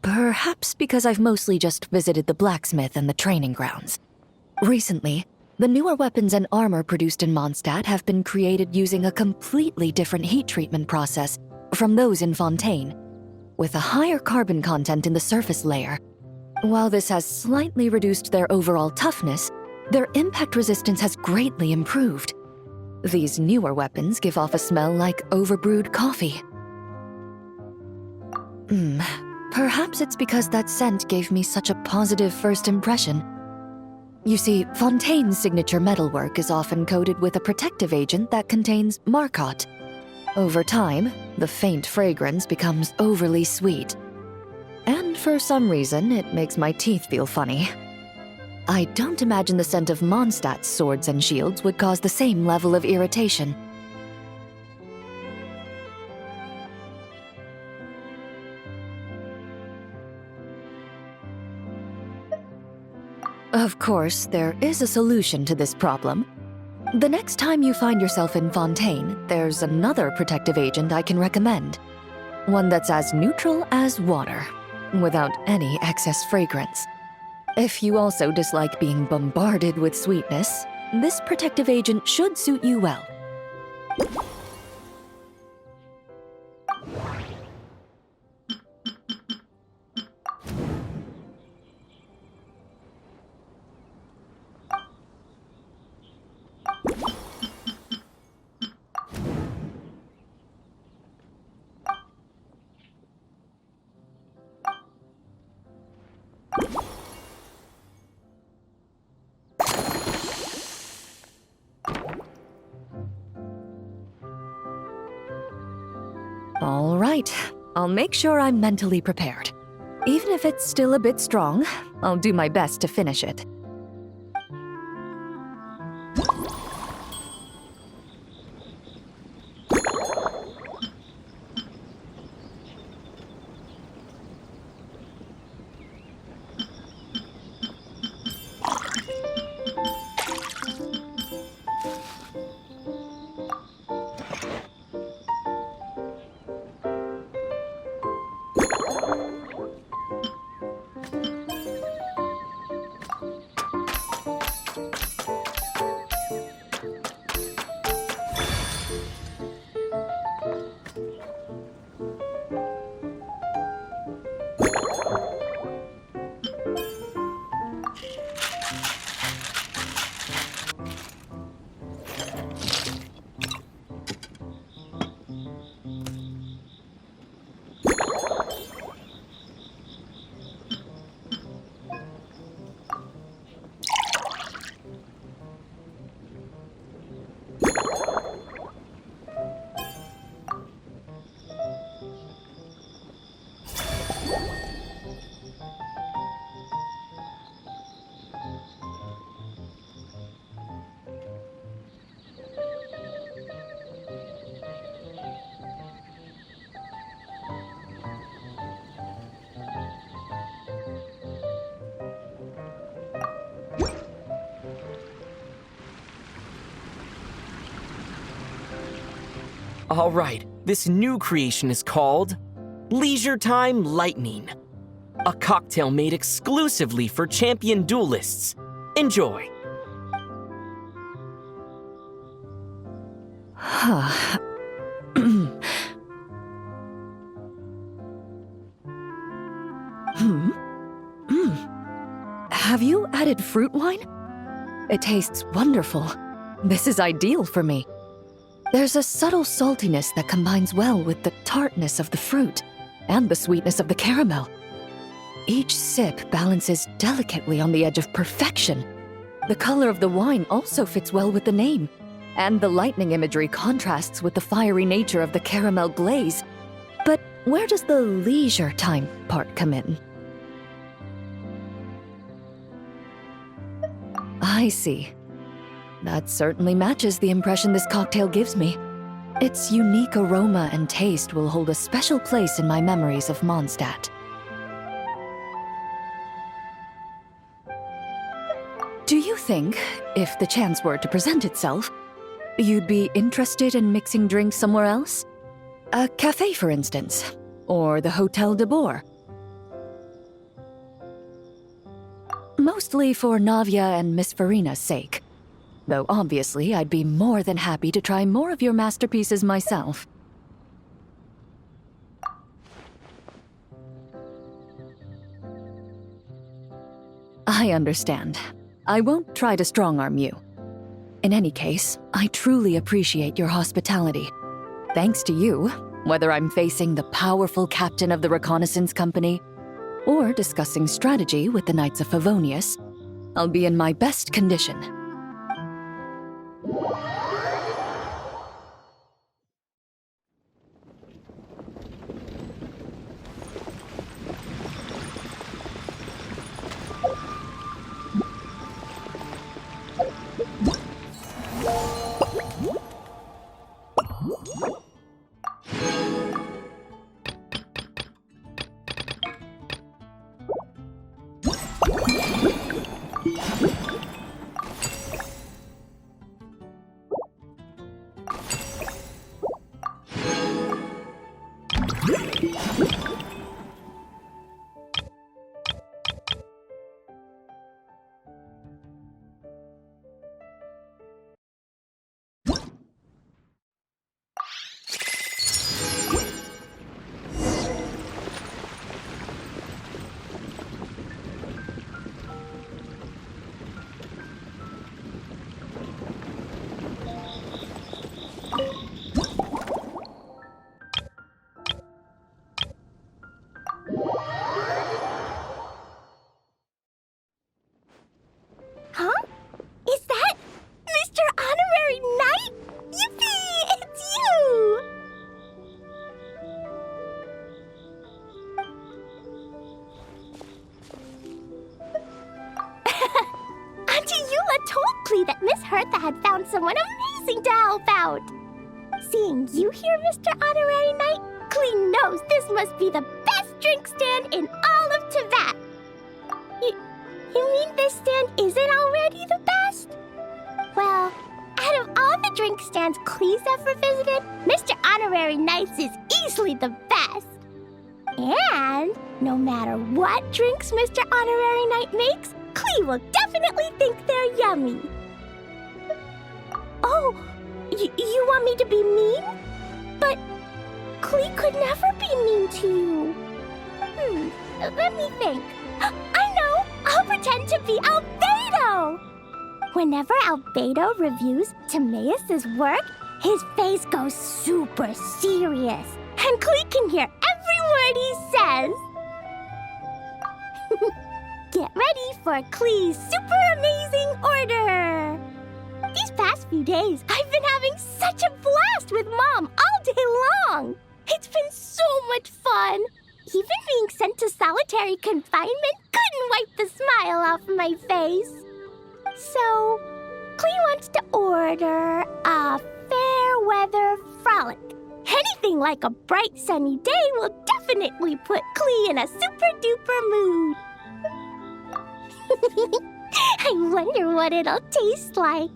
Perhaps because I've mostly just visited the blacksmith and the training grounds. Recently, the newer weapons and armor produced in Mondstadt have been created using a completely different heat treatment process from those in Fontaine, with a higher carbon content in the surface layer. While this has slightly reduced their overall toughness, their impact resistance has greatly improved. These newer weapons give off a smell like overbrewed coffee. Perhaps it's because that scent gave me such a positive first impression. You see, Fontaine's signature metalwork is often coated with a protective agent that contains Marcotte. Over time, the faint fragrance becomes overly sweet. And for some reason, it makes my teeth feel funny. I don't imagine the scent of Mondstadt's swords and shields would cause the same level of irritation. Of course, there is a solution to this problem. The next time you find yourself in Fontaine, there's another protective agent I can recommend. One that's as neutral as water, without any excess fragrance. If you also dislike being bombarded with sweetness, this protective agent should suit you well. All right, I'll make sure I'm mentally prepared. Even if it's still a bit strong, I'll do my best to finish it. All right, this new creation is called Leisure Time Lightning. A cocktail made exclusively for champion duelists. Enjoy. Have you added fruit wine? It tastes wonderful. This is ideal for me. There's a subtle saltiness that combines well with the tartness of the fruit and the sweetness of the caramel. Each sip balances delicately on the edge of perfection. The color of the wine also fits well with the name, and the lightning imagery contrasts with the fiery nature of the caramel glaze. But where does the leisure time part come in? I see. That certainly matches the impression this cocktail gives me. Its unique aroma and taste will hold a special place in my memories of Mondstadt. Do you think, if the chance were to present itself, you'd be interested in mixing drinks somewhere else? A cafe, for instance, or the Hotel de Boer? Mostly for Navia and Miss Farina's sake. Though obviously I'd be more than happy to try more of your masterpieces myself. I understand. I won't try to strong-arm you. In any case, I truly appreciate your hospitality. Thanks to you, whether I'm facing the powerful captain of the reconnaissance company or discussing strategy with the Knights of Favonius, I'll be in my best condition. Huh? Is that Mr. Honorary Knight? Yippee! It's you! Auntie Eula told Klee that Miss Hertha had found someone amazing to help out. Seeing you here, Mr. Honorary Knight, Klee knows this must be the best drink stand in all of Teyvat. You mean this stand isn't already the best? Well, out of all the drink stands Klee's ever visited, Mr. Honorary Knight's is easily the best. And no matter what drinks Mr. Honorary Knight makes, Klee will definitely think they're yummy. Oh, you want me to be mean? But Klee could never be mean to you. Let me think. I know! I'll pretend to be Albedo! Whenever Albedo reviews Timaeus' work, his face goes super serious, and Klee can hear every word he says. Get ready for Klee's super amazing order! These past few days, I've been having such a blast with Mom all day long! It's been so much fun! Even being sent to solitary confinement couldn't wipe the smile off my face. So, Klee wants to order a fair weather frolic. Anything like a bright sunny day will definitely put Klee in a super duper mood. I wonder what it'll taste like.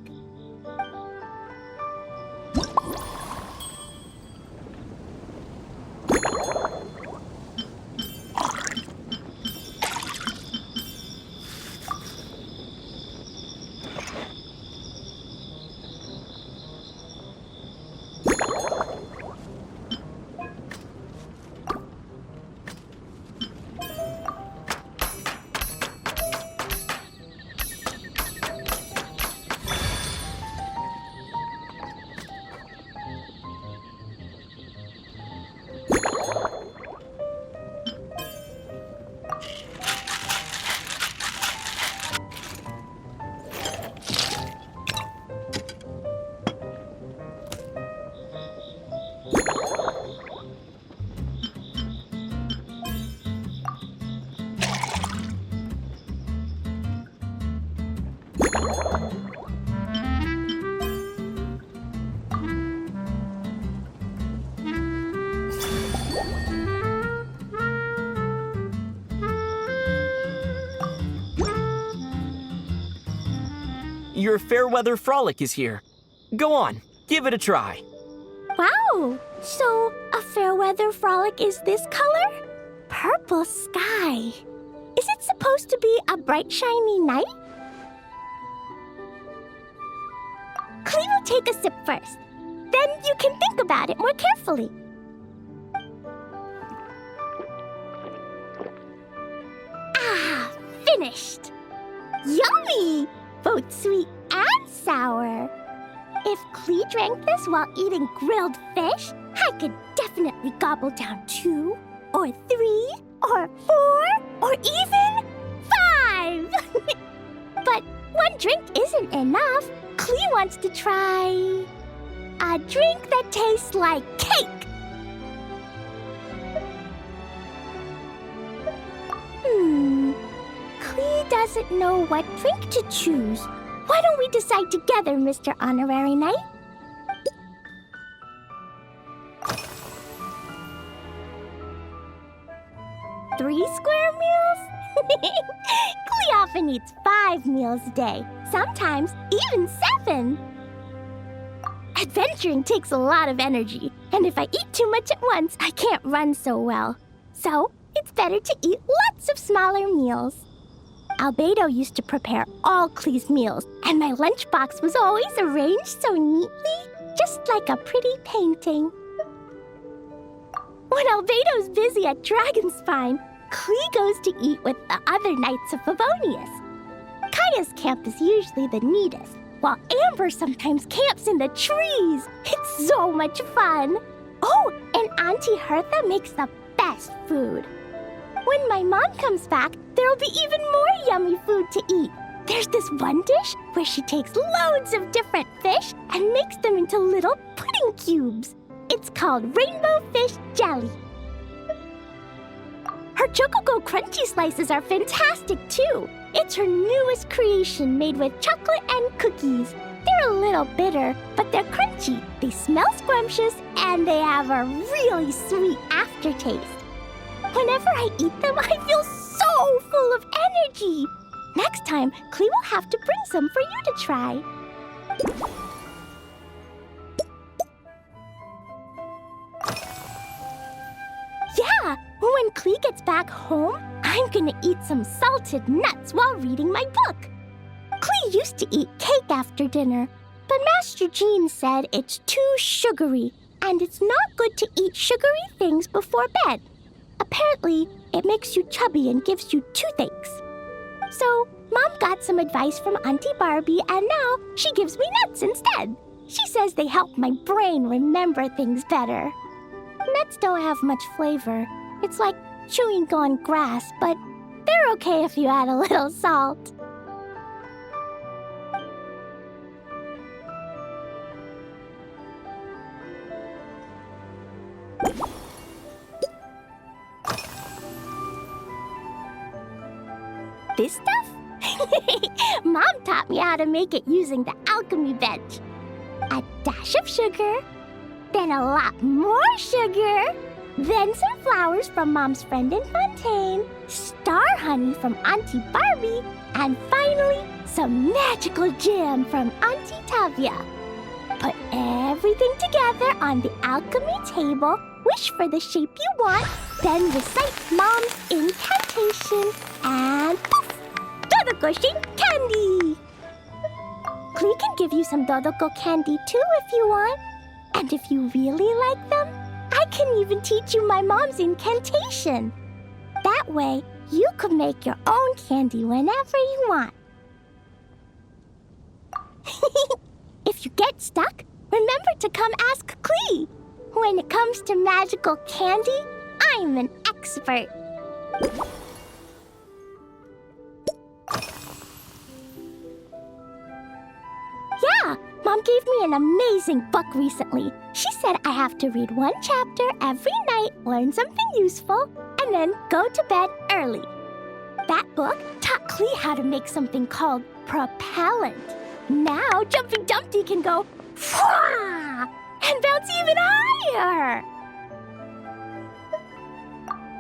your fair weather frolic is here. Go on, give it a try. Wow! So, a fair weather frolic is this color? Purple sky. Is it supposed to be a bright, shiny night? Cleve will take a sip first. Then you can think about it more carefully. Ah, finished! Yummy! Both sweet and sour. If Clee drank this while eating grilled fish, I could definitely gobble down 2, or 3, or 4, or even 5! But one drink isn't enough. Clee wants to try a drink that tastes like cake. Clee doesn't know what drink to choose. Why don't we decide together, Mr. Honorary Knight? Three square meals? Clee often eats 5 meals a day, sometimes even 7. Adventuring takes a lot of energy, and if I eat too much at once, I can't run so well. So, it's better to eat lots of smaller meals. Albedo used to prepare all Clee's meals, and my lunchbox was always arranged so neatly, just like a pretty painting. When Albedo's busy at Dragonspine, Clee goes to eat with the other Knights of Favonius. Kaya's camp is usually the neatest, while Amber sometimes camps in the trees. It's so much fun. Oh, and Auntie Hertha makes the best food. When my mom comes back, there'll be even more yummy food to eat. There's this one dish where she takes loads of different fish and makes them into little pudding cubes. It's called rainbow fish jelly. Her Chocogo Crunchy slices are fantastic too. It's her newest creation made with chocolate and cookies. They're a little bitter, but they're crunchy. They smell scrumptious, and they have a really sweet aftertaste. Whenever I eat them, I feel so full of energy. Next time, Clee will have to bring some for you to try. Yeah, when Clee gets back home, I'm gonna eat some salted nuts while reading my book. Clee used to eat cake after dinner, but Master Jean said it's too sugary, and it's not good to eat sugary things before bed. Apparently, it makes you chubby and gives you toothaches. So, Mom got some advice from Auntie Barbie, and now she gives me nuts instead. She says they help my brain remember things better. Nuts don't have much flavor. It's like chewing on grass, but they're okay if you add a little salt. This stuff? Mom taught me how to make it using the alchemy bench. A dash of sugar, then a lot more sugar, then some flowers from Mom's friend in Fontaine, star honey from Auntie Barbie, and finally, some magical jam from Auntie Tavia. Put everything together on the alchemy table, wish for the shape you want, then recite Mom's incantation, and poof! Dodoko candy! Clee can give you some Dodoko candy too if you want. And if you really like them, I can even teach you my mom's incantation. That way, you can make your own candy whenever you want. If you get stuck, remember to come ask Clee. When it comes to magical candy, I'm an expert. Yeah, Mom gave me an amazing book recently. She said I have to read one chapter every night, learn something useful, and then go to bed early. That book taught Clee how to make something called propellant. Now Jumping Dumpty can go Fwah! And bounce even higher.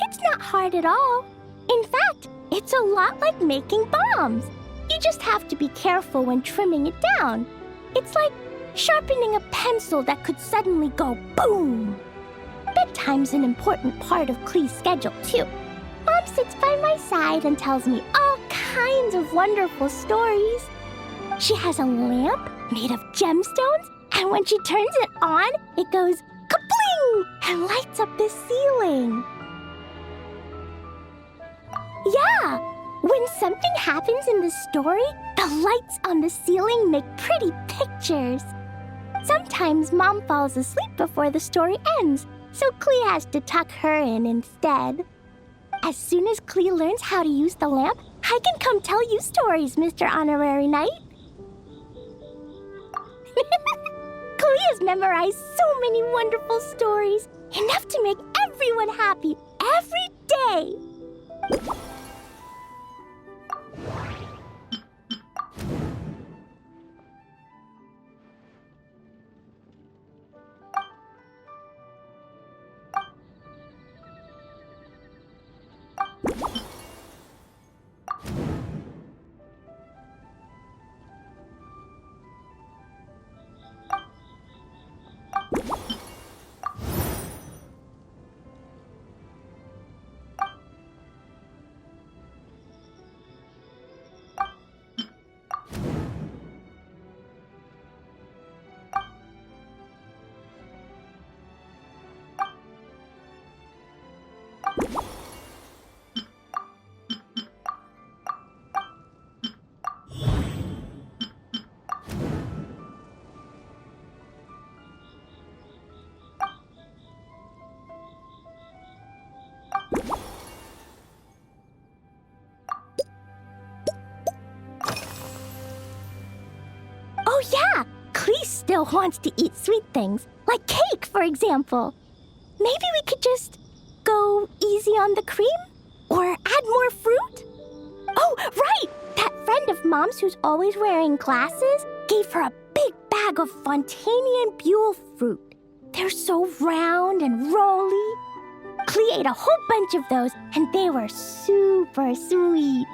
It's not hard at all. In fact, it's a lot like making bombs. You just have to be careful when trimming it down. It's like sharpening a pencil that could suddenly go boom. Bedtime's an important part of Klee's schedule, too. Mom sits by my side and tells me all kinds of wonderful stories. She has a lamp made of gemstones, and when she turns it on, it goes kabling and lights up the ceiling. Yeah, when something happens in the story, the lights on the ceiling make pretty pictures. Sometimes Mom falls asleep before the story ends, so Klee has to tuck her in instead. As soon as Klee learns how to use the lamp, I can come tell you stories, Mr. Honorary Knight. Klee has memorized so many wonderful stories, enough to make everyone happy every day. Oh yeah, Klee still wants to eat sweet things, like cake, for example. Maybe we could just go easy on the cream? Or add more fruit? Oh, right! That friend of Mom's who's always wearing glasses gave her a big bag of Fontanian Buell fruit. They're so round and rolly. Klee ate a whole bunch of those, and they were super sweet.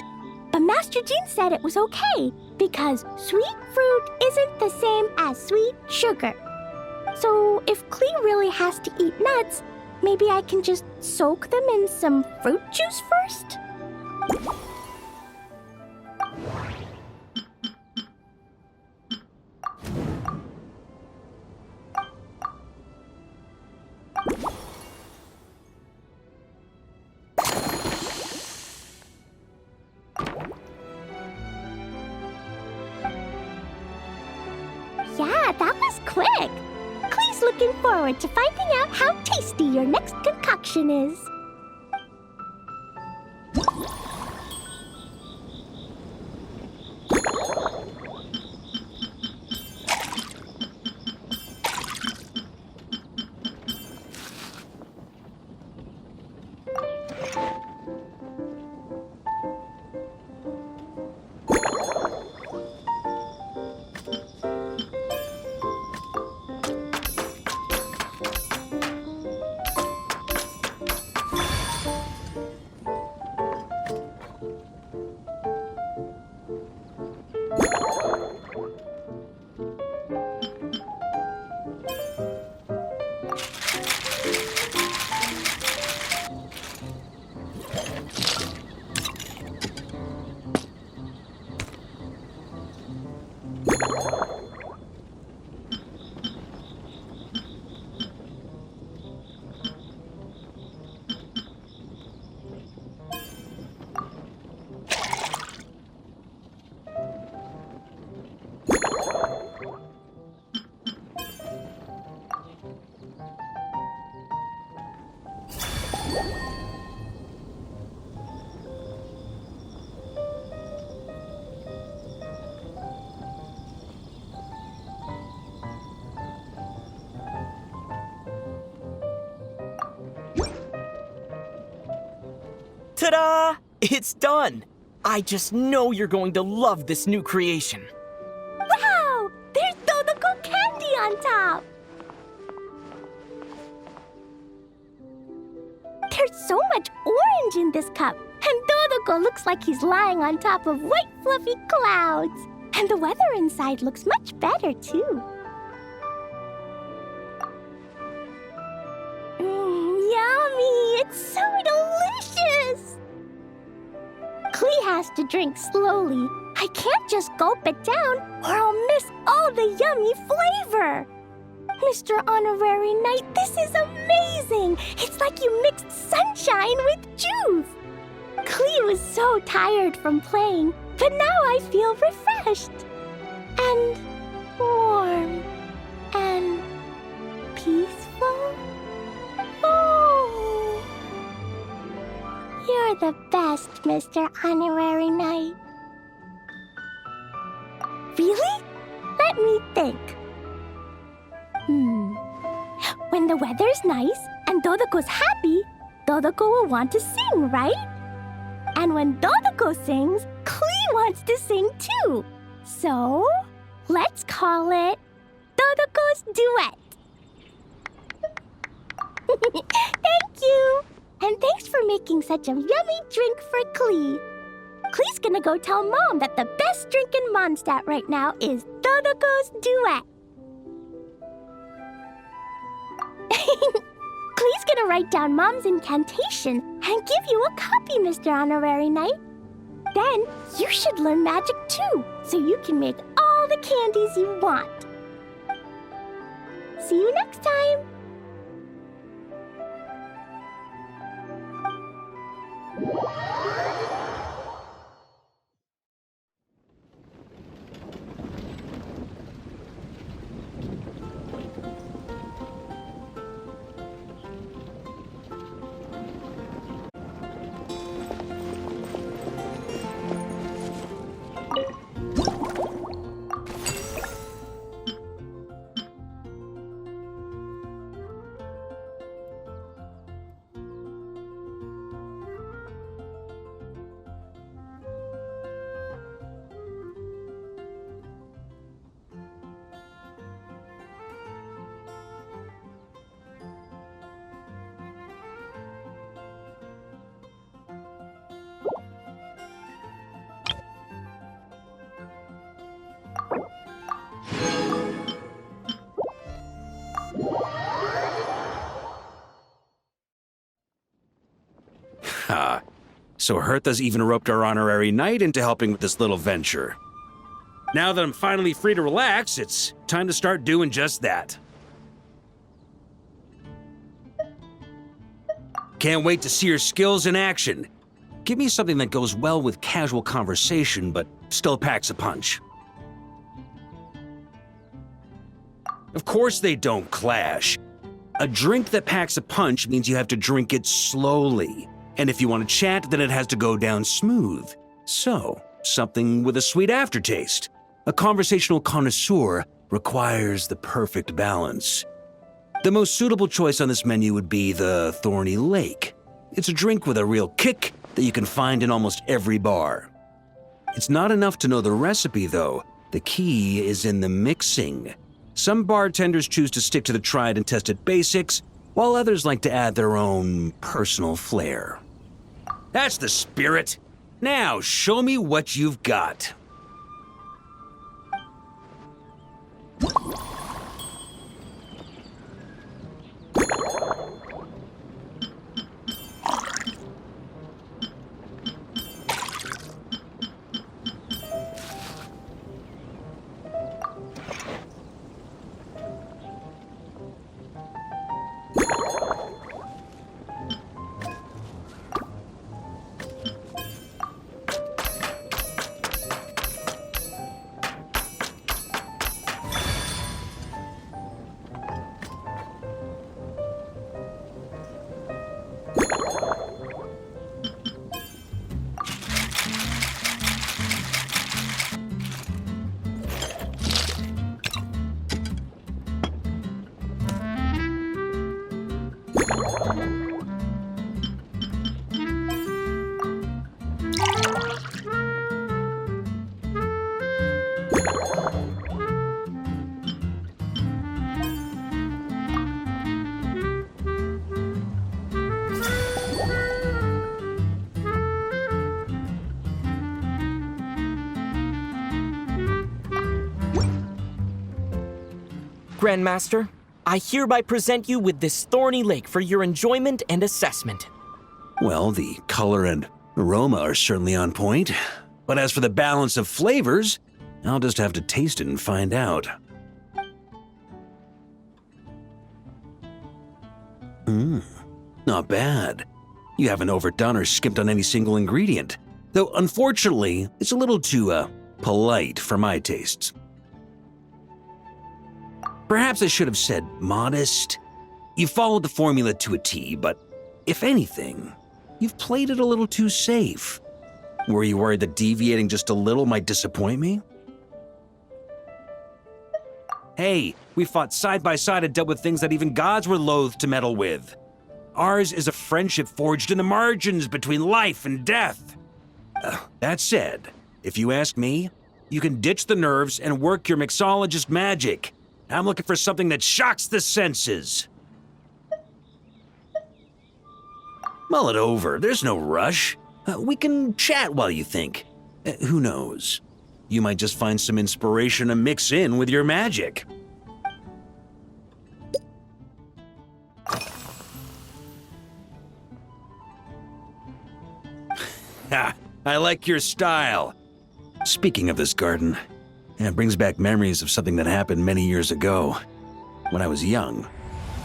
But Master Jean said it was okay, because sweet fruit isn't the same as sweet sugar. So if Klee really has to eat nuts, maybe I can just soak them in some fruit juice first? Yeah, that was quick. Klee's looking forward to finding out how tasty your next concoction is. Ta-da! It's done! I just know you're going to love this new creation. Wow! There's Dodoco candy on top! There's so much orange in this cup, and Dodoco looks like he's lying on top of white fluffy clouds. And the weather inside looks much better, too. Yummy! It's so delicious! Klee has to drink slowly. I can't just gulp it down, or I'll miss all the yummy flavor. Mr. Honorary Knight, this is amazing! It's like you mixed sunshine with juice! Klee was so tired from playing, but now I feel refreshed. And warm. And peaceful. Oh! You're the best, Mr. Honorary Knight. Really? Let me think. When the weather's nice and Dodoco's happy, Dodoco will want to sing, right? And when Dodoco sings, Klee wants to sing too. So, let's call it Dodoco's Duet. Thank you! And thanks for making such a yummy drink for Klee. Klee's gonna go tell Mom that the best drink in Mondstadt right now is Dodoco's Duet. Klee's gonna write down Mom's incantation and give you a copy, Mr. Honorary Knight. Then you should learn magic too, so you can make all the candies you want. See you next time! So Hertha's even roped our honorary knight into helping with this little venture. Now that I'm finally free to relax, it's time to start doing just that. Can't wait to see your skills in action. Give me something that goes well with casual conversation, but still packs a punch. Of course they don't clash. A drink that packs a punch means you have to drink it slowly. And if you want to chat, then it has to go down smooth. So, something with a sweet aftertaste. A conversational connoisseur requires the perfect balance. The most suitable choice on this menu would be the Thorny Lake. It's a drink with a real kick that you can find in almost every bar. It's not enough to know the recipe, though. The key is in the mixing. Some bartenders choose to stick to the tried and tested basics, while others like to add their own personal flair. That's the spirit. Now, show me what you've got. Grandmaster, I hereby present you with this thorny lake for your enjoyment and assessment. Well, the color and aroma are certainly on point. But as for the balance of flavors, I'll just have to taste it and find out. Not bad. You haven't overdone or skimped on any single ingredient. Though, unfortunately, it's a little too, polite for my tastes. Perhaps I should have said modest. You followed the formula to a T, but if anything, you've played it a little too safe. Were you worried that deviating just a little might disappoint me? Hey, we fought side by side and dealt with things that even gods were loath to meddle with. Ours is a friendship forged in the margins between life and death. That said, if you ask me, you can ditch the nerves and work your mixologist magic. I'm looking for something that shocks the senses. Mull it over, there's no rush. We can chat while you think. Who knows? You might just find some inspiration to mix in with your magic. Ha! I like your style. Speaking of this garden, it brings back memories of something that happened many years ago. When I was young,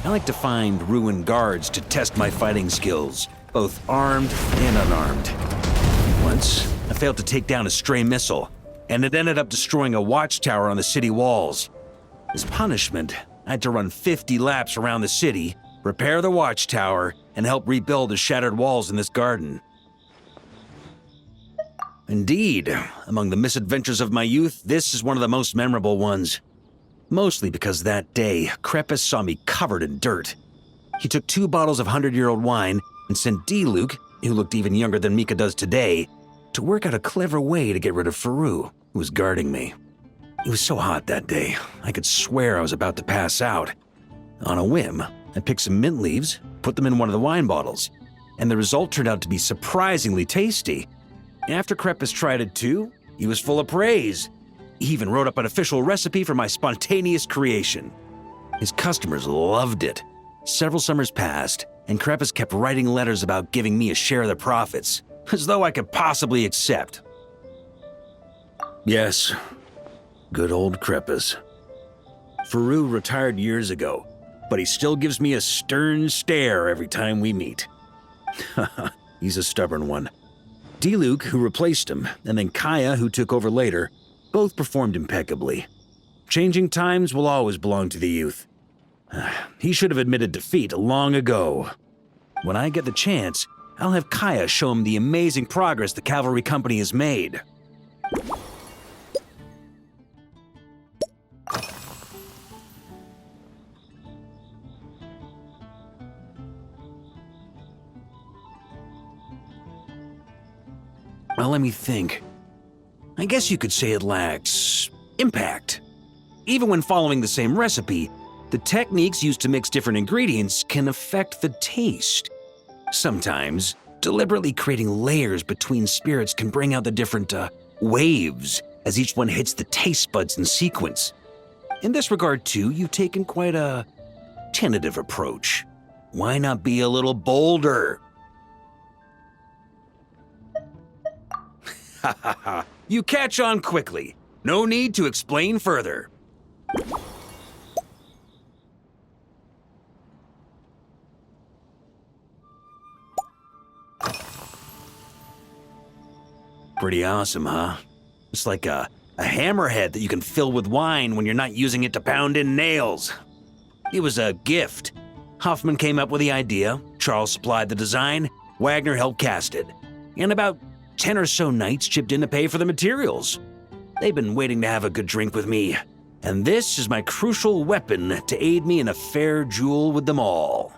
I like to find ruined guards to test my fighting skills, both armed and unarmed. Once, I failed to take down a stray missile, and it ended up destroying a watchtower on the city walls. As punishment, I had to run 50 laps around the city, repair the watchtower, and help rebuild the shattered walls in this garden. Indeed, among the misadventures of my youth, this is one of the most memorable ones. Mostly because that day, Crepus saw me covered in dirt. He took 2 bottles of 100-year-old wine and sent D-Luke, who looked even younger than Mika does today, to work out a clever way to get rid of Faru, who was guarding me. It was so hot that day, I could swear I was about to pass out. On a whim, I picked some mint leaves, put them in one of the wine bottles, and the result turned out to be surprisingly tasty. After Crepus tried it too, he was full of praise. He even wrote up an official recipe for my spontaneous creation. His customers loved it. Several summers passed, and Crepus kept writing letters about giving me a share of the profits, as though I could possibly accept. Yes, good old Crepus. Faru retired years ago, but he still gives me a stern stare every time we meet. He's a stubborn one. D-Luke, who replaced him, and then Kaya, who took over later, both performed impeccably. Changing times will always belong to the youth. He should have admitted defeat long ago. When I get the chance, I'll have Kaya show him the amazing progress the cavalry company has made. Well, let me think. I guess you could say it lacks impact. Even when following the same recipe, the techniques used to mix different ingredients can affect the taste. Sometimes, deliberately creating layers between spirits can bring out the different waves as each one hits the taste buds in sequence. In this regard, too, you've taken quite a tentative approach. Why not be a little bolder? Ha ha ha. You catch on quickly. No need to explain further. Pretty awesome, huh? It's like a hammerhead that you can fill with wine when you're not using it to pound in nails. It was a gift. Hoffman came up with the idea, Charles supplied the design, Wagner helped cast it. And about 10 or so knights chipped in to pay for the materials. They've been waiting to have a good drink with me, and this is my crucial weapon to aid me in a fair duel with them all.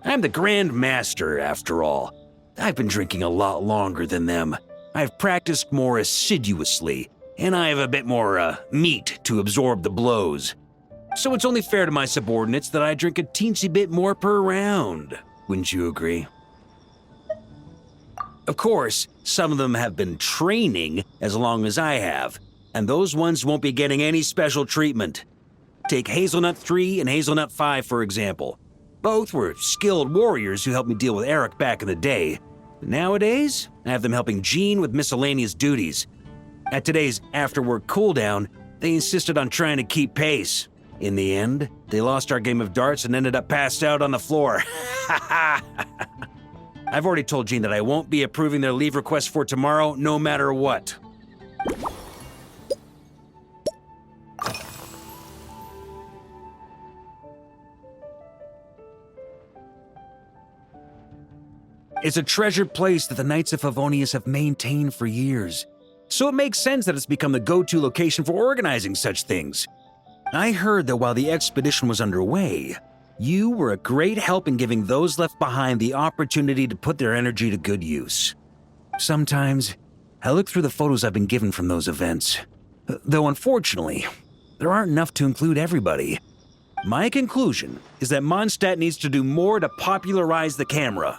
I'm the Grand Master, after all. I've been drinking a lot longer than them. I've practiced more assiduously, and I have a bit more, meat to absorb the blows. So it's only fair to my subordinates that I drink a teensy bit more per round. Wouldn't you agree? Of course, some of them have been training as long as I have, and those ones won't be getting any special treatment. Take Hazelnut 3 and Hazelnut 5, for example. Both were skilled warriors who helped me deal with Eric back in the day. Nowadays, I have them helping Jean with miscellaneous duties. At today's after-work cooldown, they insisted on trying to keep pace. In the end, they lost our game of darts and ended up passed out on the floor. I've already told Jean that I won't be approving their leave request for tomorrow, no matter what. It's a treasured place that the Knights of Favonius have maintained for years. So it makes sense that it's become the go-to location for organizing such things. I heard that while the expedition was underway, you were a great help in giving those left behind the opportunity to put their energy to good use. Sometimes, I look through the photos I've been given from those events. Though unfortunately, there aren't enough to include everybody. My conclusion is that Mondstadt needs to do more to popularize the camera.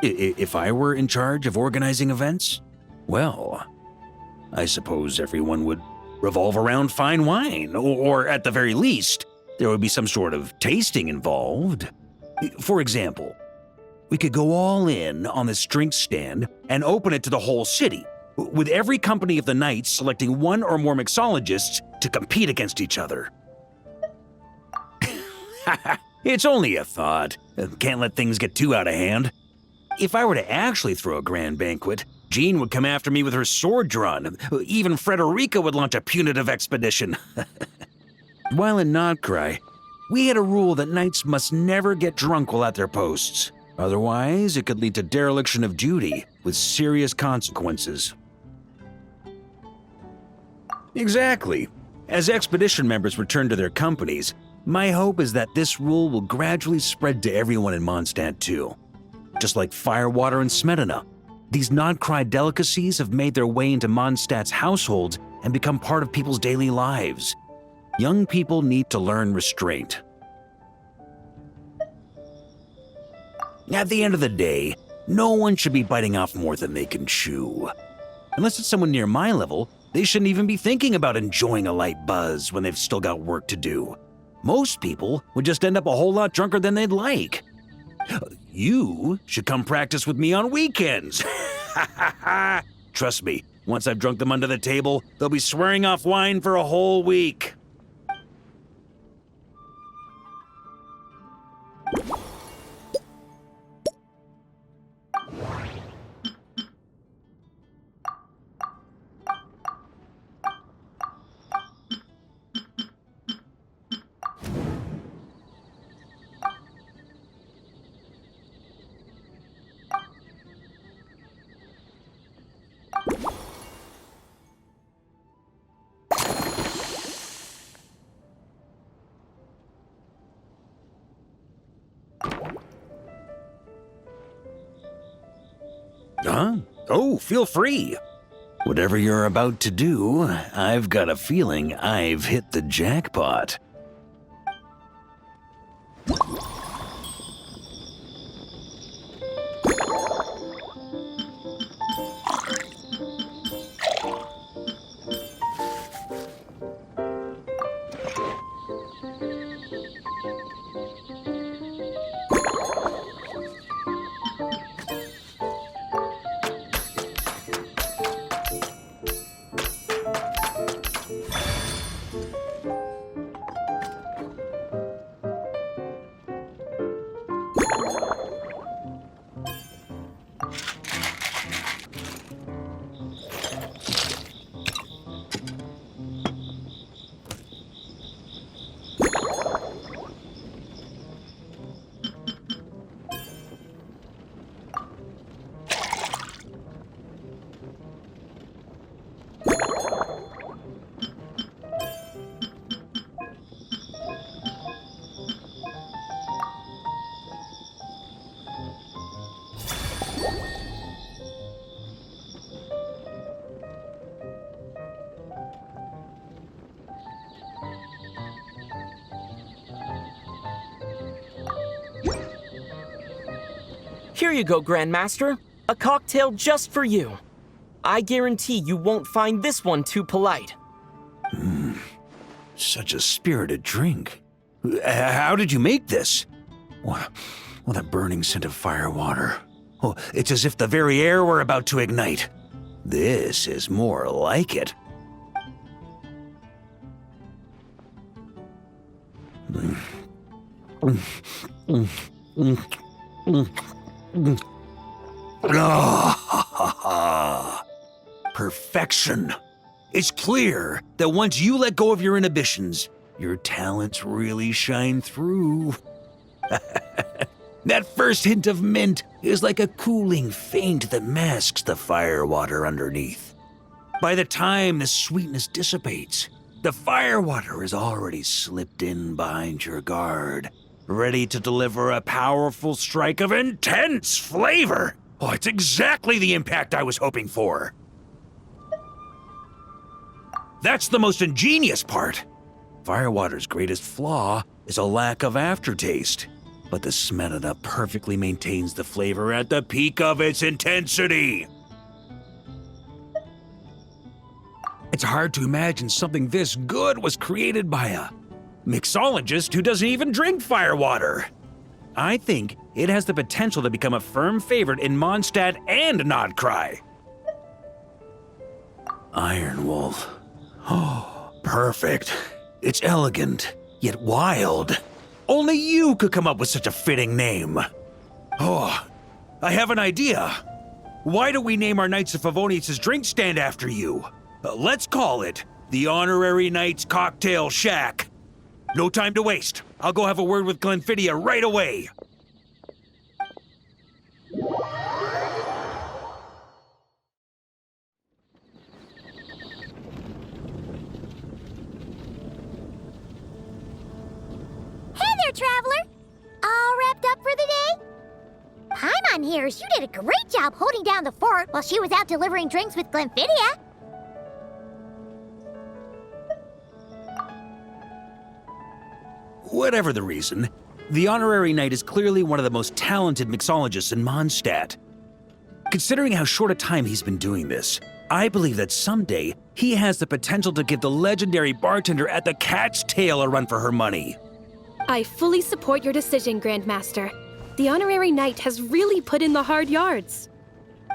If I were in charge of organizing events, well, I suppose everyone would revolve around fine wine, or at the very least, there would be some sort of tasting involved. For example, we could go all in on this drink stand and open it to the whole city, with every company of the Knights selecting one or more mixologists to compete against each other. It's only a thought. Can't let things get too out of hand. If I were to actually throw a grand banquet, Jean would come after me with her sword drawn. Even Frederica would launch a punitive expedition. While in Notcry, we had a rule that knights must never get drunk while at their posts. Otherwise, it could lead to dereliction of duty with serious consequences. Exactly. As expedition members return to their companies, my hope is that this rule will gradually spread to everyone in Mondstadt too. Just like firewater and Smedina, these Notcry delicacies have made their way into Mondstadt's households and become part of people's daily lives. Young people need to learn restraint. At the end of the day, no one should be biting off more than they can chew. Unless it's someone near my level, they shouldn't even be thinking about enjoying a light buzz when they've still got work to do. Most people would just end up a whole lot drunker than they'd like. You should come practice with me on weekends. Trust me, once I've drunk them under the table, they'll be swearing off wine for a whole week. Huh? Oh, feel free. Whatever you're about to do, I've got a feeling I've hit the jackpot. Here you go, Grandmaster. A cocktail just for you. I guarantee you won't find this one too polite. Such a spirited drink. How did you make this? What a burning scent of firewater. Oh, it's as if the very air were about to ignite. This is more like it. Perfection. It's clear that once you let go of your inhibitions, your talents really shine through. That first hint of mint is like a cooling feint that masks the firewater underneath. By the time the sweetness dissipates, the firewater has already slipped in behind your guard, ready to deliver a powerful strike of intense flavor. Oh, it's exactly the impact I was hoping for. That's the most ingenious part. Firewater's greatest flaw is a lack of aftertaste, but the Smetana perfectly maintains the flavor at the peak of its intensity. It's hard to imagine something this good was created by a mixologist who doesn't even drink firewater. I think it has the potential to become a firm favorite in Mondstadt and Nodcry. Iron Wolf. Oh, perfect. It's elegant, yet wild. Only you could come up with such a fitting name. Oh, I have an idea. Why don't we name our Knights of Favonius' drink stand after you? Let's call it the Honorary Knights Cocktail Shack. No time to waste. I'll go have a word with Glenfidia right away. Hey there, Traveler! All wrapped up for the day? Paimon hears you did a great job holding down the fort while she was out delivering drinks with Glenfidia. Whatever the reason, the Honorary Knight is clearly one of the most talented mixologists in Mondstadt. Considering how short a time he's been doing this, I believe that someday he has the potential to give the legendary bartender at the Cat's Tail a run for her money. I fully support your decision, Grandmaster. The Honorary Knight has really put in the hard yards.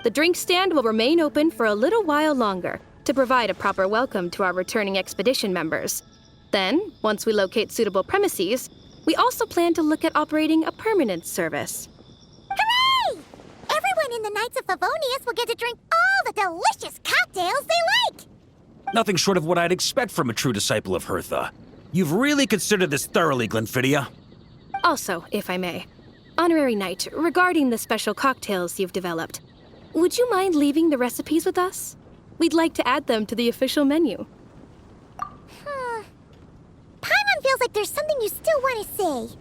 The drink stand will remain open for a little while longer to provide a proper welcome to our returning expedition members. Then, once we locate suitable premises, we also plan to look at operating a permanent service. Hooray! Everyone in the Knights of Favonius will get to drink all the delicious cocktails they like! Nothing short of what I'd expect from a true disciple of Hertha. You've really considered this thoroughly, Glenfidia. Also, if I may, Honorary Knight, regarding the special cocktails you've developed, would you mind leaving the recipes with us? We'd like to add them to the official menu. Paimon feels like there's something you still want to say.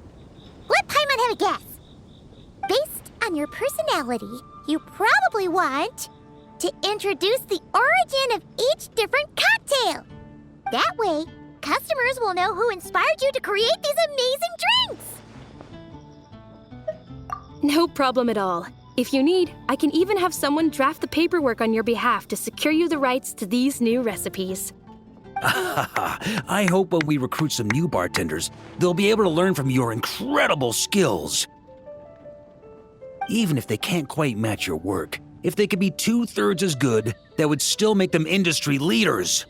Let Paimon have a guess. Based on your personality, you probably want to introduce the origin of each different cocktail. That way, customers will know who inspired you to create these amazing drinks. No problem at all. If you need, I can even have someone draft the paperwork on your behalf to secure you the rights to these new recipes. I hope when we recruit some new bartenders, they'll be able to learn from your incredible skills. Even if they can't quite match your work, if they could be 2/3 as good, that would still make them industry leaders.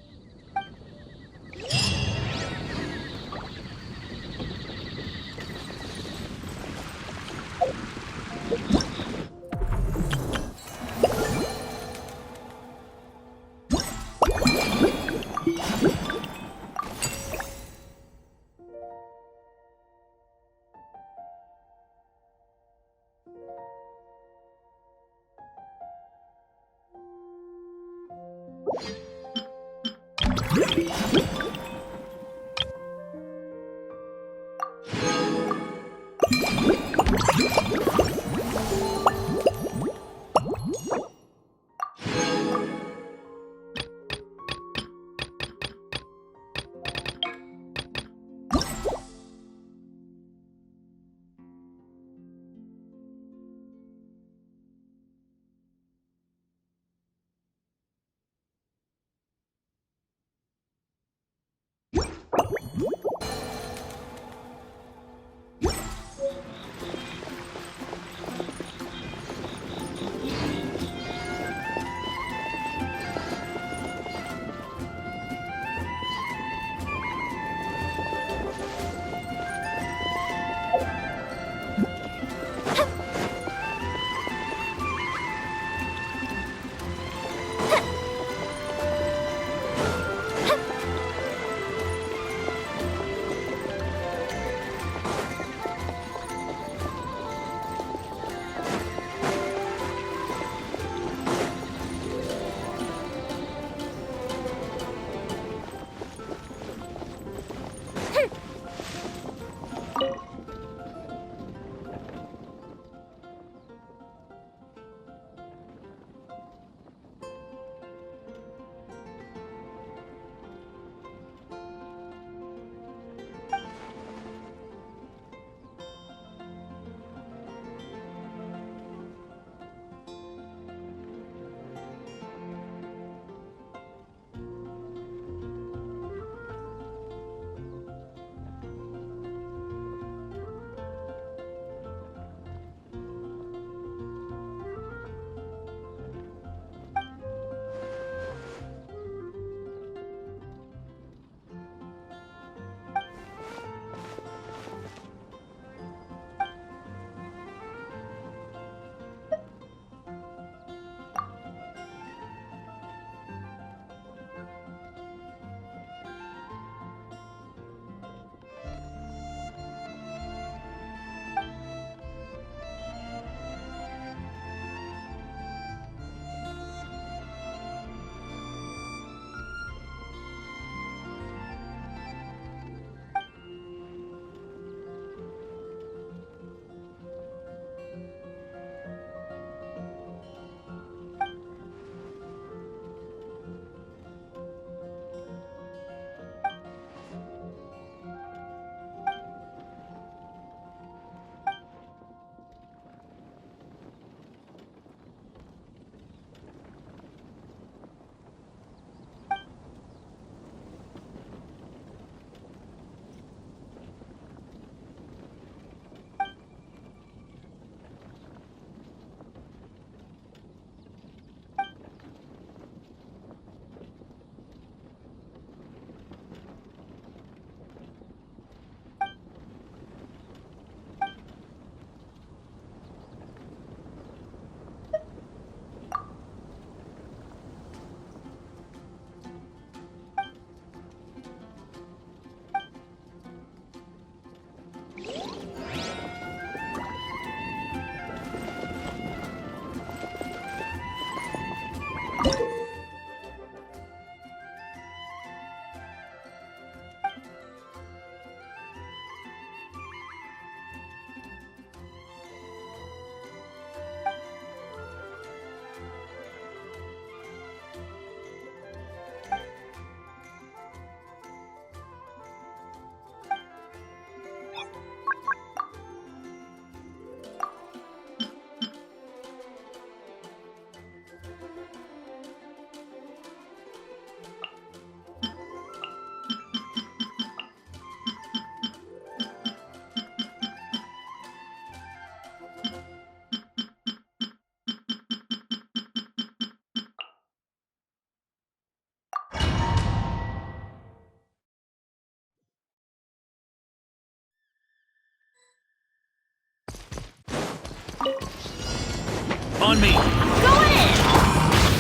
On me. Going in!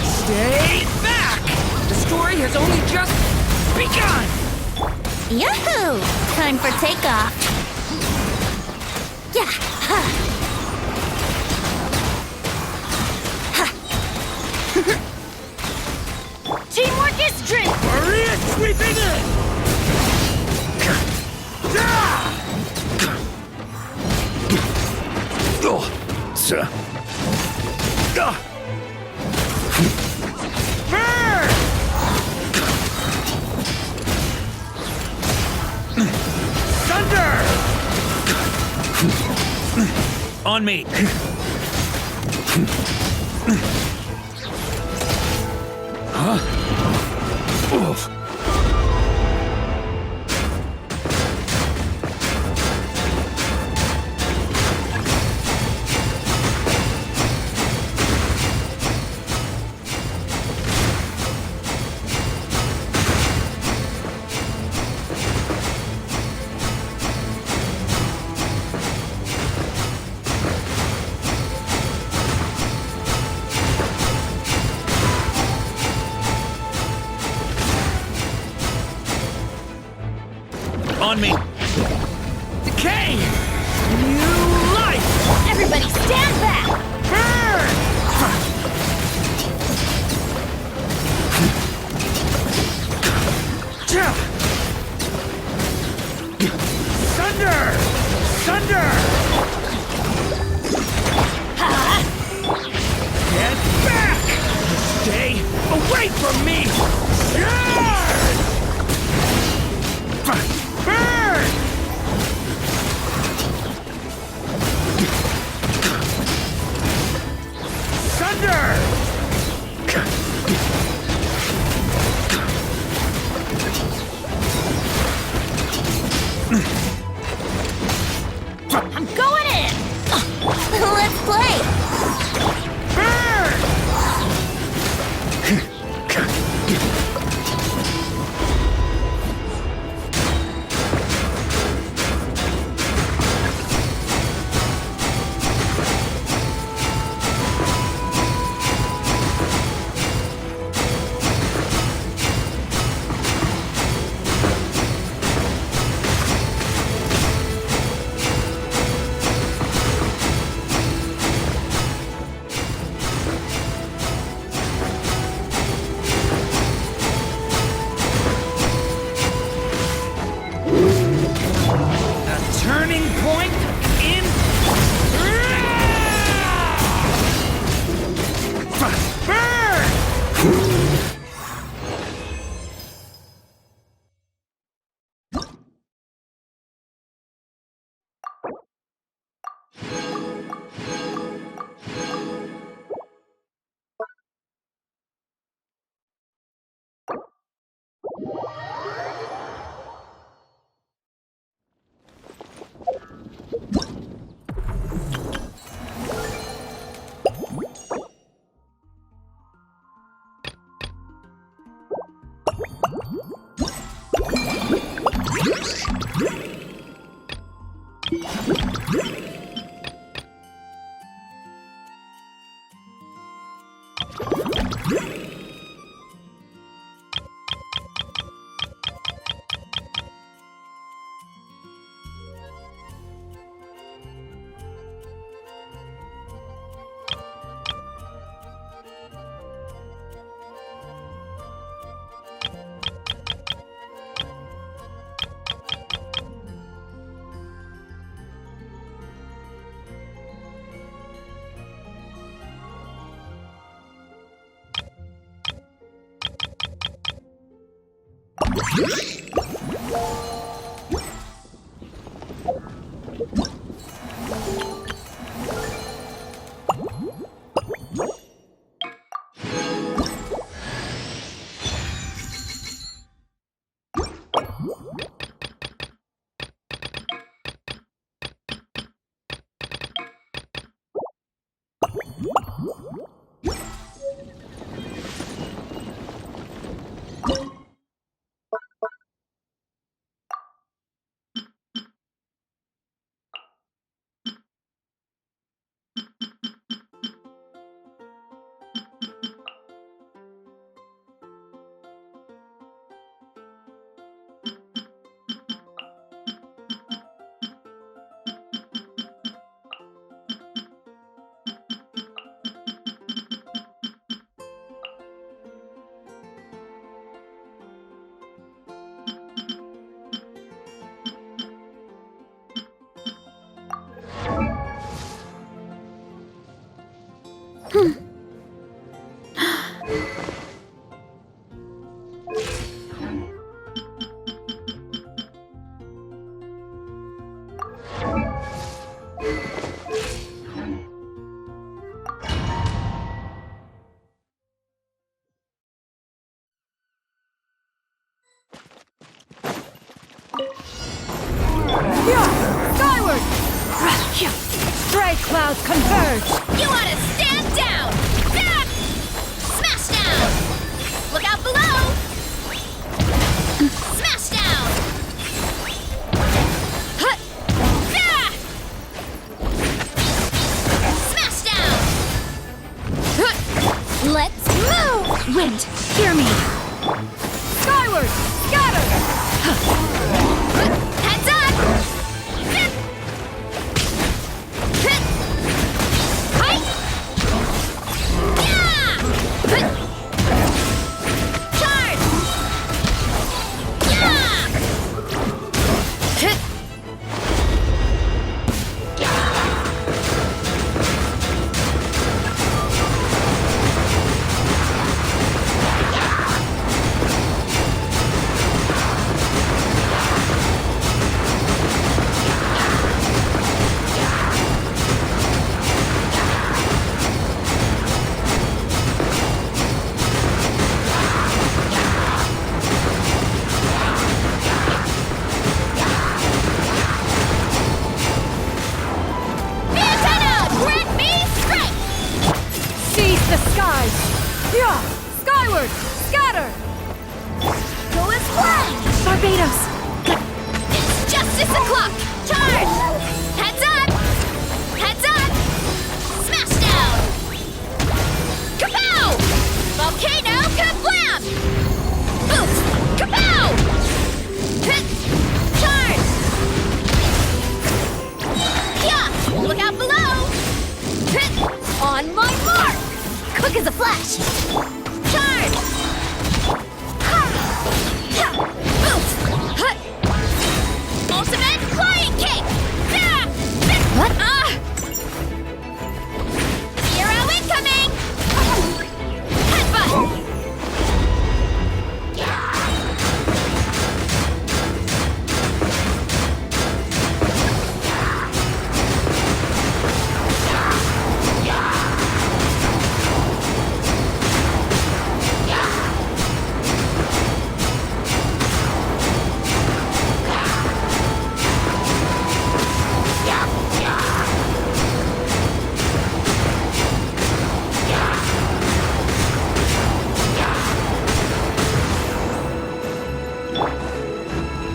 Stay back! The story has only just begun! Yahoo! Time for takeoff. Yeah. Ha. Teamwork is strength! Maria sweeping in! Burn! Thunder! On me. Oof. On me. Decay! New life! Everybody stand back! Burn! Thunder! Thunder! Get back! Stay away from me! Burn! Thunder! I'm going in! Let's play. Burn! Turning point in. Burn! Skyward! Stray clouds converge! You ought to stand down! Ah! Smash down! Look out below! Smash down! Hut! Ah! Smash down! Hut! Let's move! Wind, hear me! Skyward! Scatter! Heads up! Zip! Hit! Hike! Yeah! Hit! Charge! Yeah! Hit! The antenna! Grant me strength! Seize the skies! Yeah! Skyward! Scatter! Go as planned! Barbados! It's justice o'clock! Charge! Heads up! Heads up! Smash down! Kapow! Volcano kablam! Boof! Kapow! Hit! Charge! Yeah! Look out below! Hit! On my mark! Quick as a flash! Charge! Ha! Boof! Hut! Ultimate flying kick! Yeah! What? Zero incoming! Headbutt!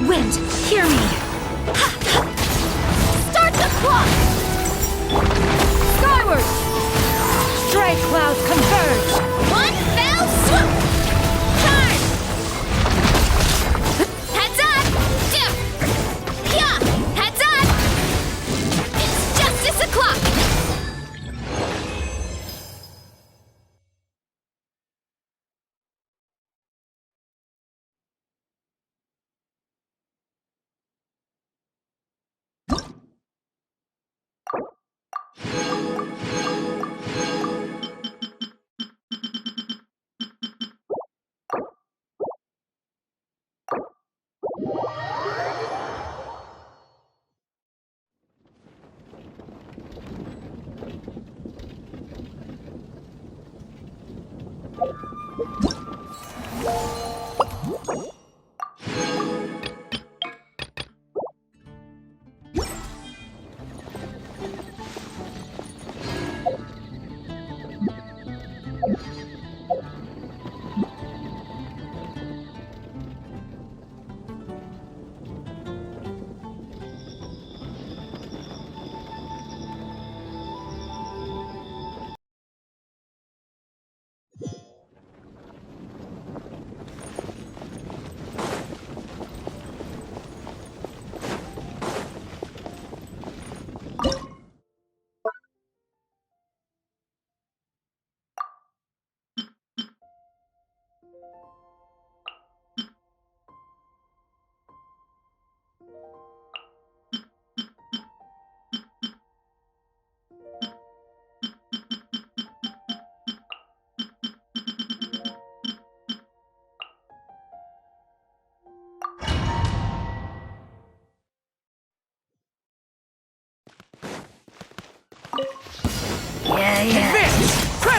Wind, hear me! Start the clock! Skyward! Stray clouds converge! One fell swoop! Charge! Heads up! Yeah! Heads up! It's justice o'clock!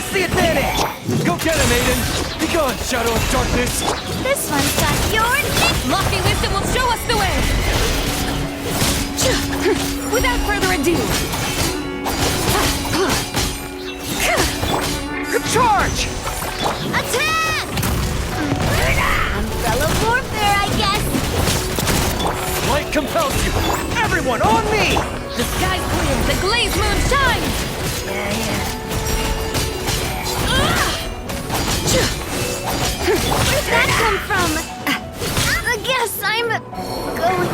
Press the advantage! Go get him, Aiden! Be gone, Shadow of Darkness! This one's got your neck! Lofty wisdom will show us the way! Without further ado, Charge! Attack! Umbrella warfare, I guess! Light compels you! Everyone on me! the sky's clear, the glazed moon shines! Where'd that come from? I guess I'm going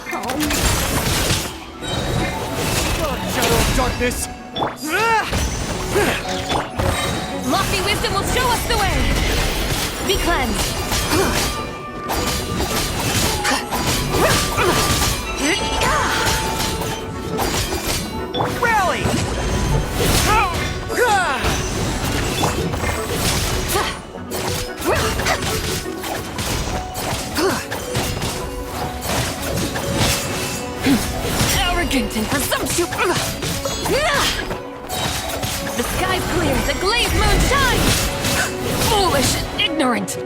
home. Shadow of Darkness! Lofty wisdom will show us the way! Be cleansed! Rally! Arrogant and presumptuous! The sky's clear, the glazed moon shines! Foolish and ignorant!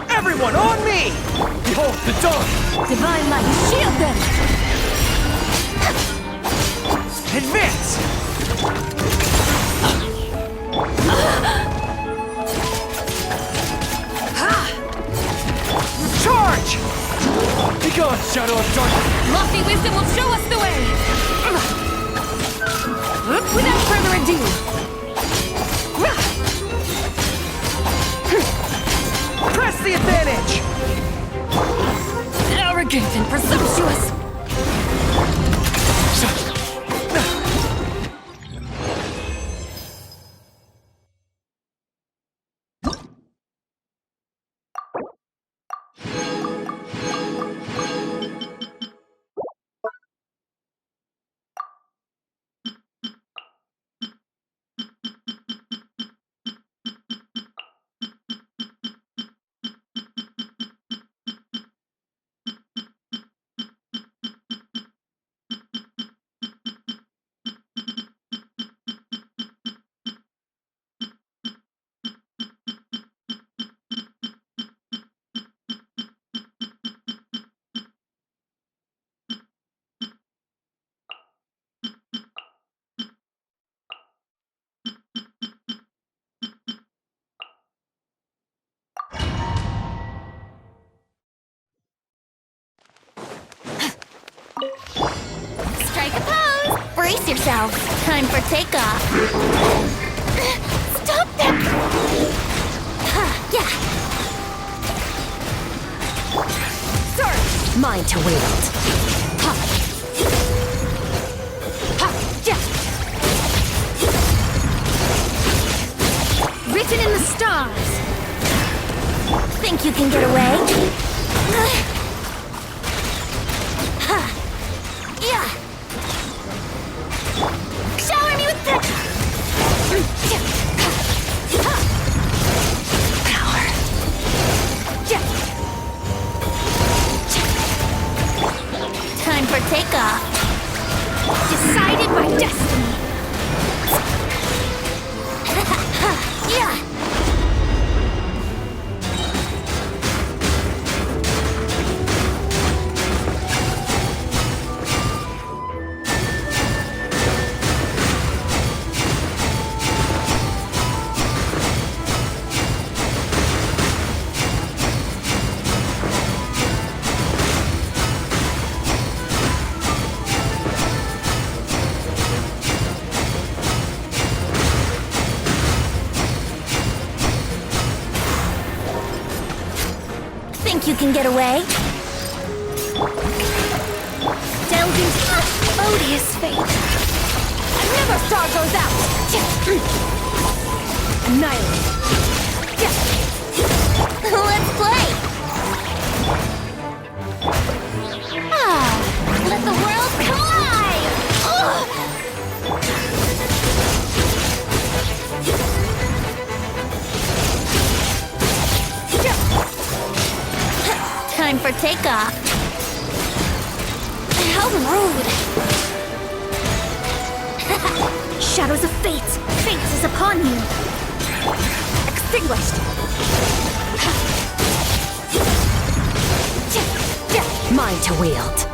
Everyone on me! Behold the dawn! Divine light, shield them! Advance! Charge! Be gone, Shadow of Darkness! Lofty wisdom will show us the way! Without further ado, Press the advantage! arrogant and presumptuous! Strike a pose! Brace yourself! Time for takeoff! Stop that! Yeah! Surge! Mine to wield. Ha! Ha! Yeah! Written in the stars! Think you can get away? Yeah! Shower me with the power. Time for takeoff. Decided by destiny. Yeah! Think you can get away? Delve into odious fate. star goes out! Annihilate! Let's play! Let the world collide! Time for takeoff. How rude! Shadows of fate! Fate is upon you! Extinguished! Mine to wield.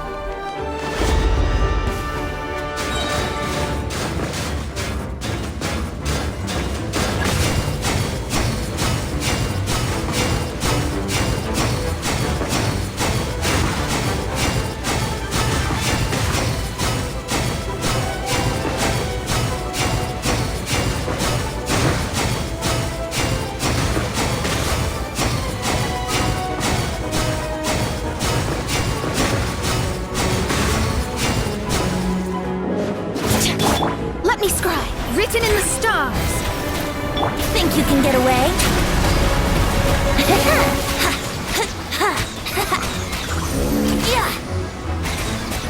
Let me scry! Written in the stars! Think you can get away?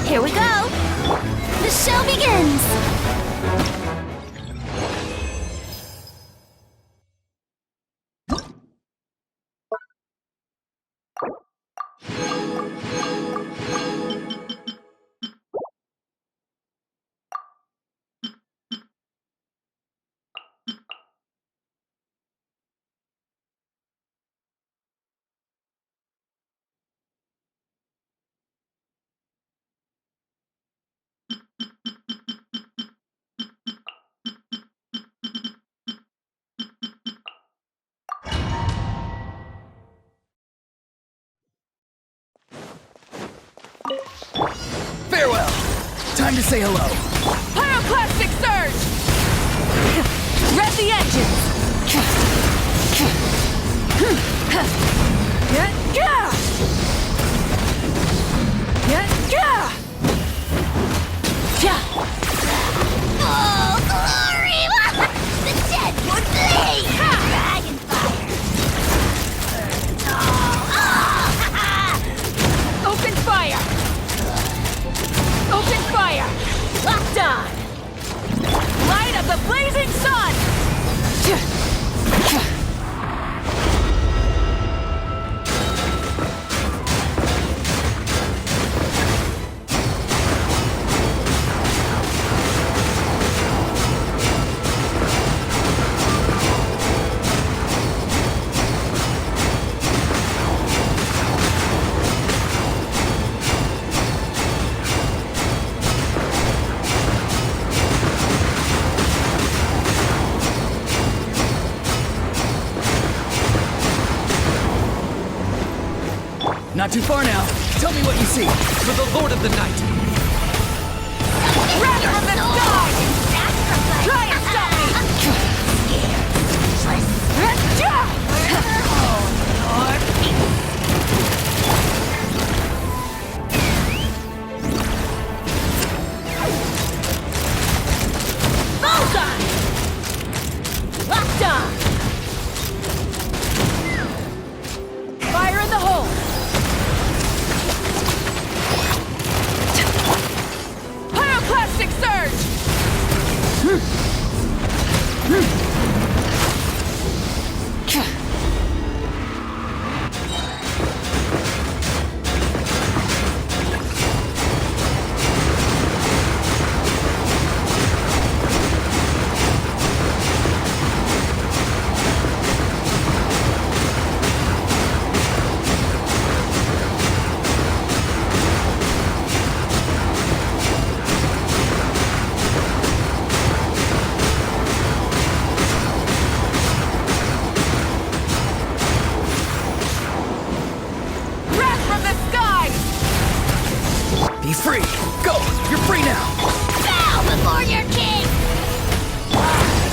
Here we go! The show begins! Farewell! Time to say hello. Pyroclastic surge! Rev the engines! Oh, glory! The dead would bleed! Dragon fire! Open fire! Open fire! Locked on! Light of the blazing sun! Not too far now. Tell me what you see. For the Lord of the Night. Wrath from the sky! Try and stop me! Bullseye! Locked on! Fire in the hole! Pyroclastic surge! Be free! Go! You're free now! Bow before your king!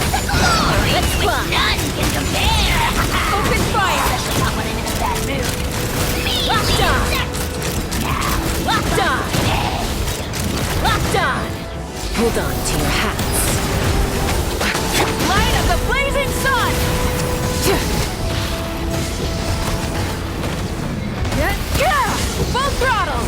The glory which none can compare! Open fire! Especially not when I'm in a bad mood. Me, Locked on! Locked on! Locked on! Hold on to your hats. blazing sun! Yeah! Full throttle!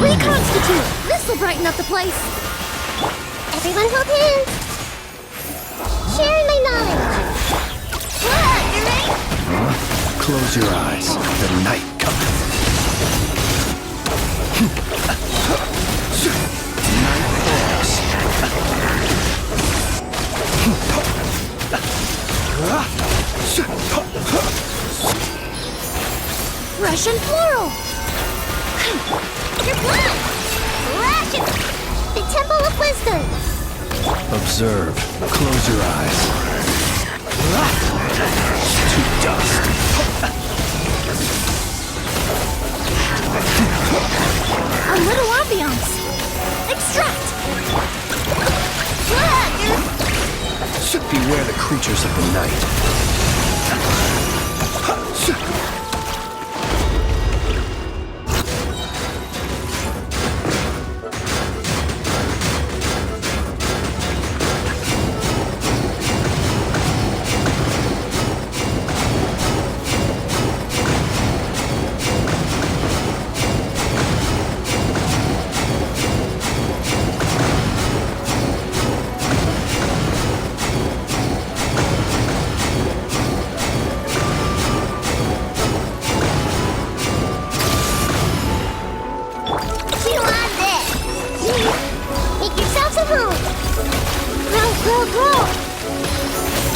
Reconstitute! This'll brighten up the place! Everyone hold hands! Sharing my knowledge! What? You ready? Close your eyes. The night cometh. Night falls. Russian floral! You're blind! Russian! The Temple of Wisdom! Observe. Close your eyes. To dust. A little ambiance! Extract! Beware the creatures of the night.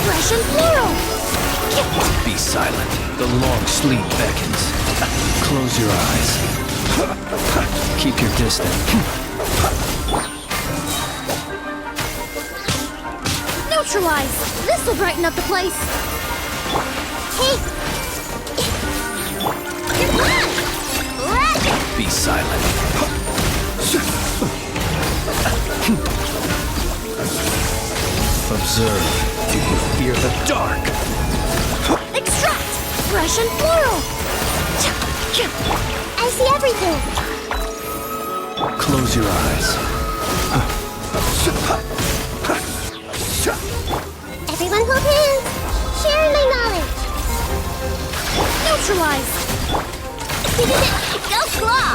Russian floral! Be silent. The long sleep beckons. Close your eyes. Keep your distance. Neutralize! This'll brighten up the place! Hey! You're blind! Russian! Be silent. Observe. Do you fear the dark? Extract! Russian floral! I see everything! Close your eyes. Everyone hold hands! Sharing my knowledge! Neutralize! Go claw!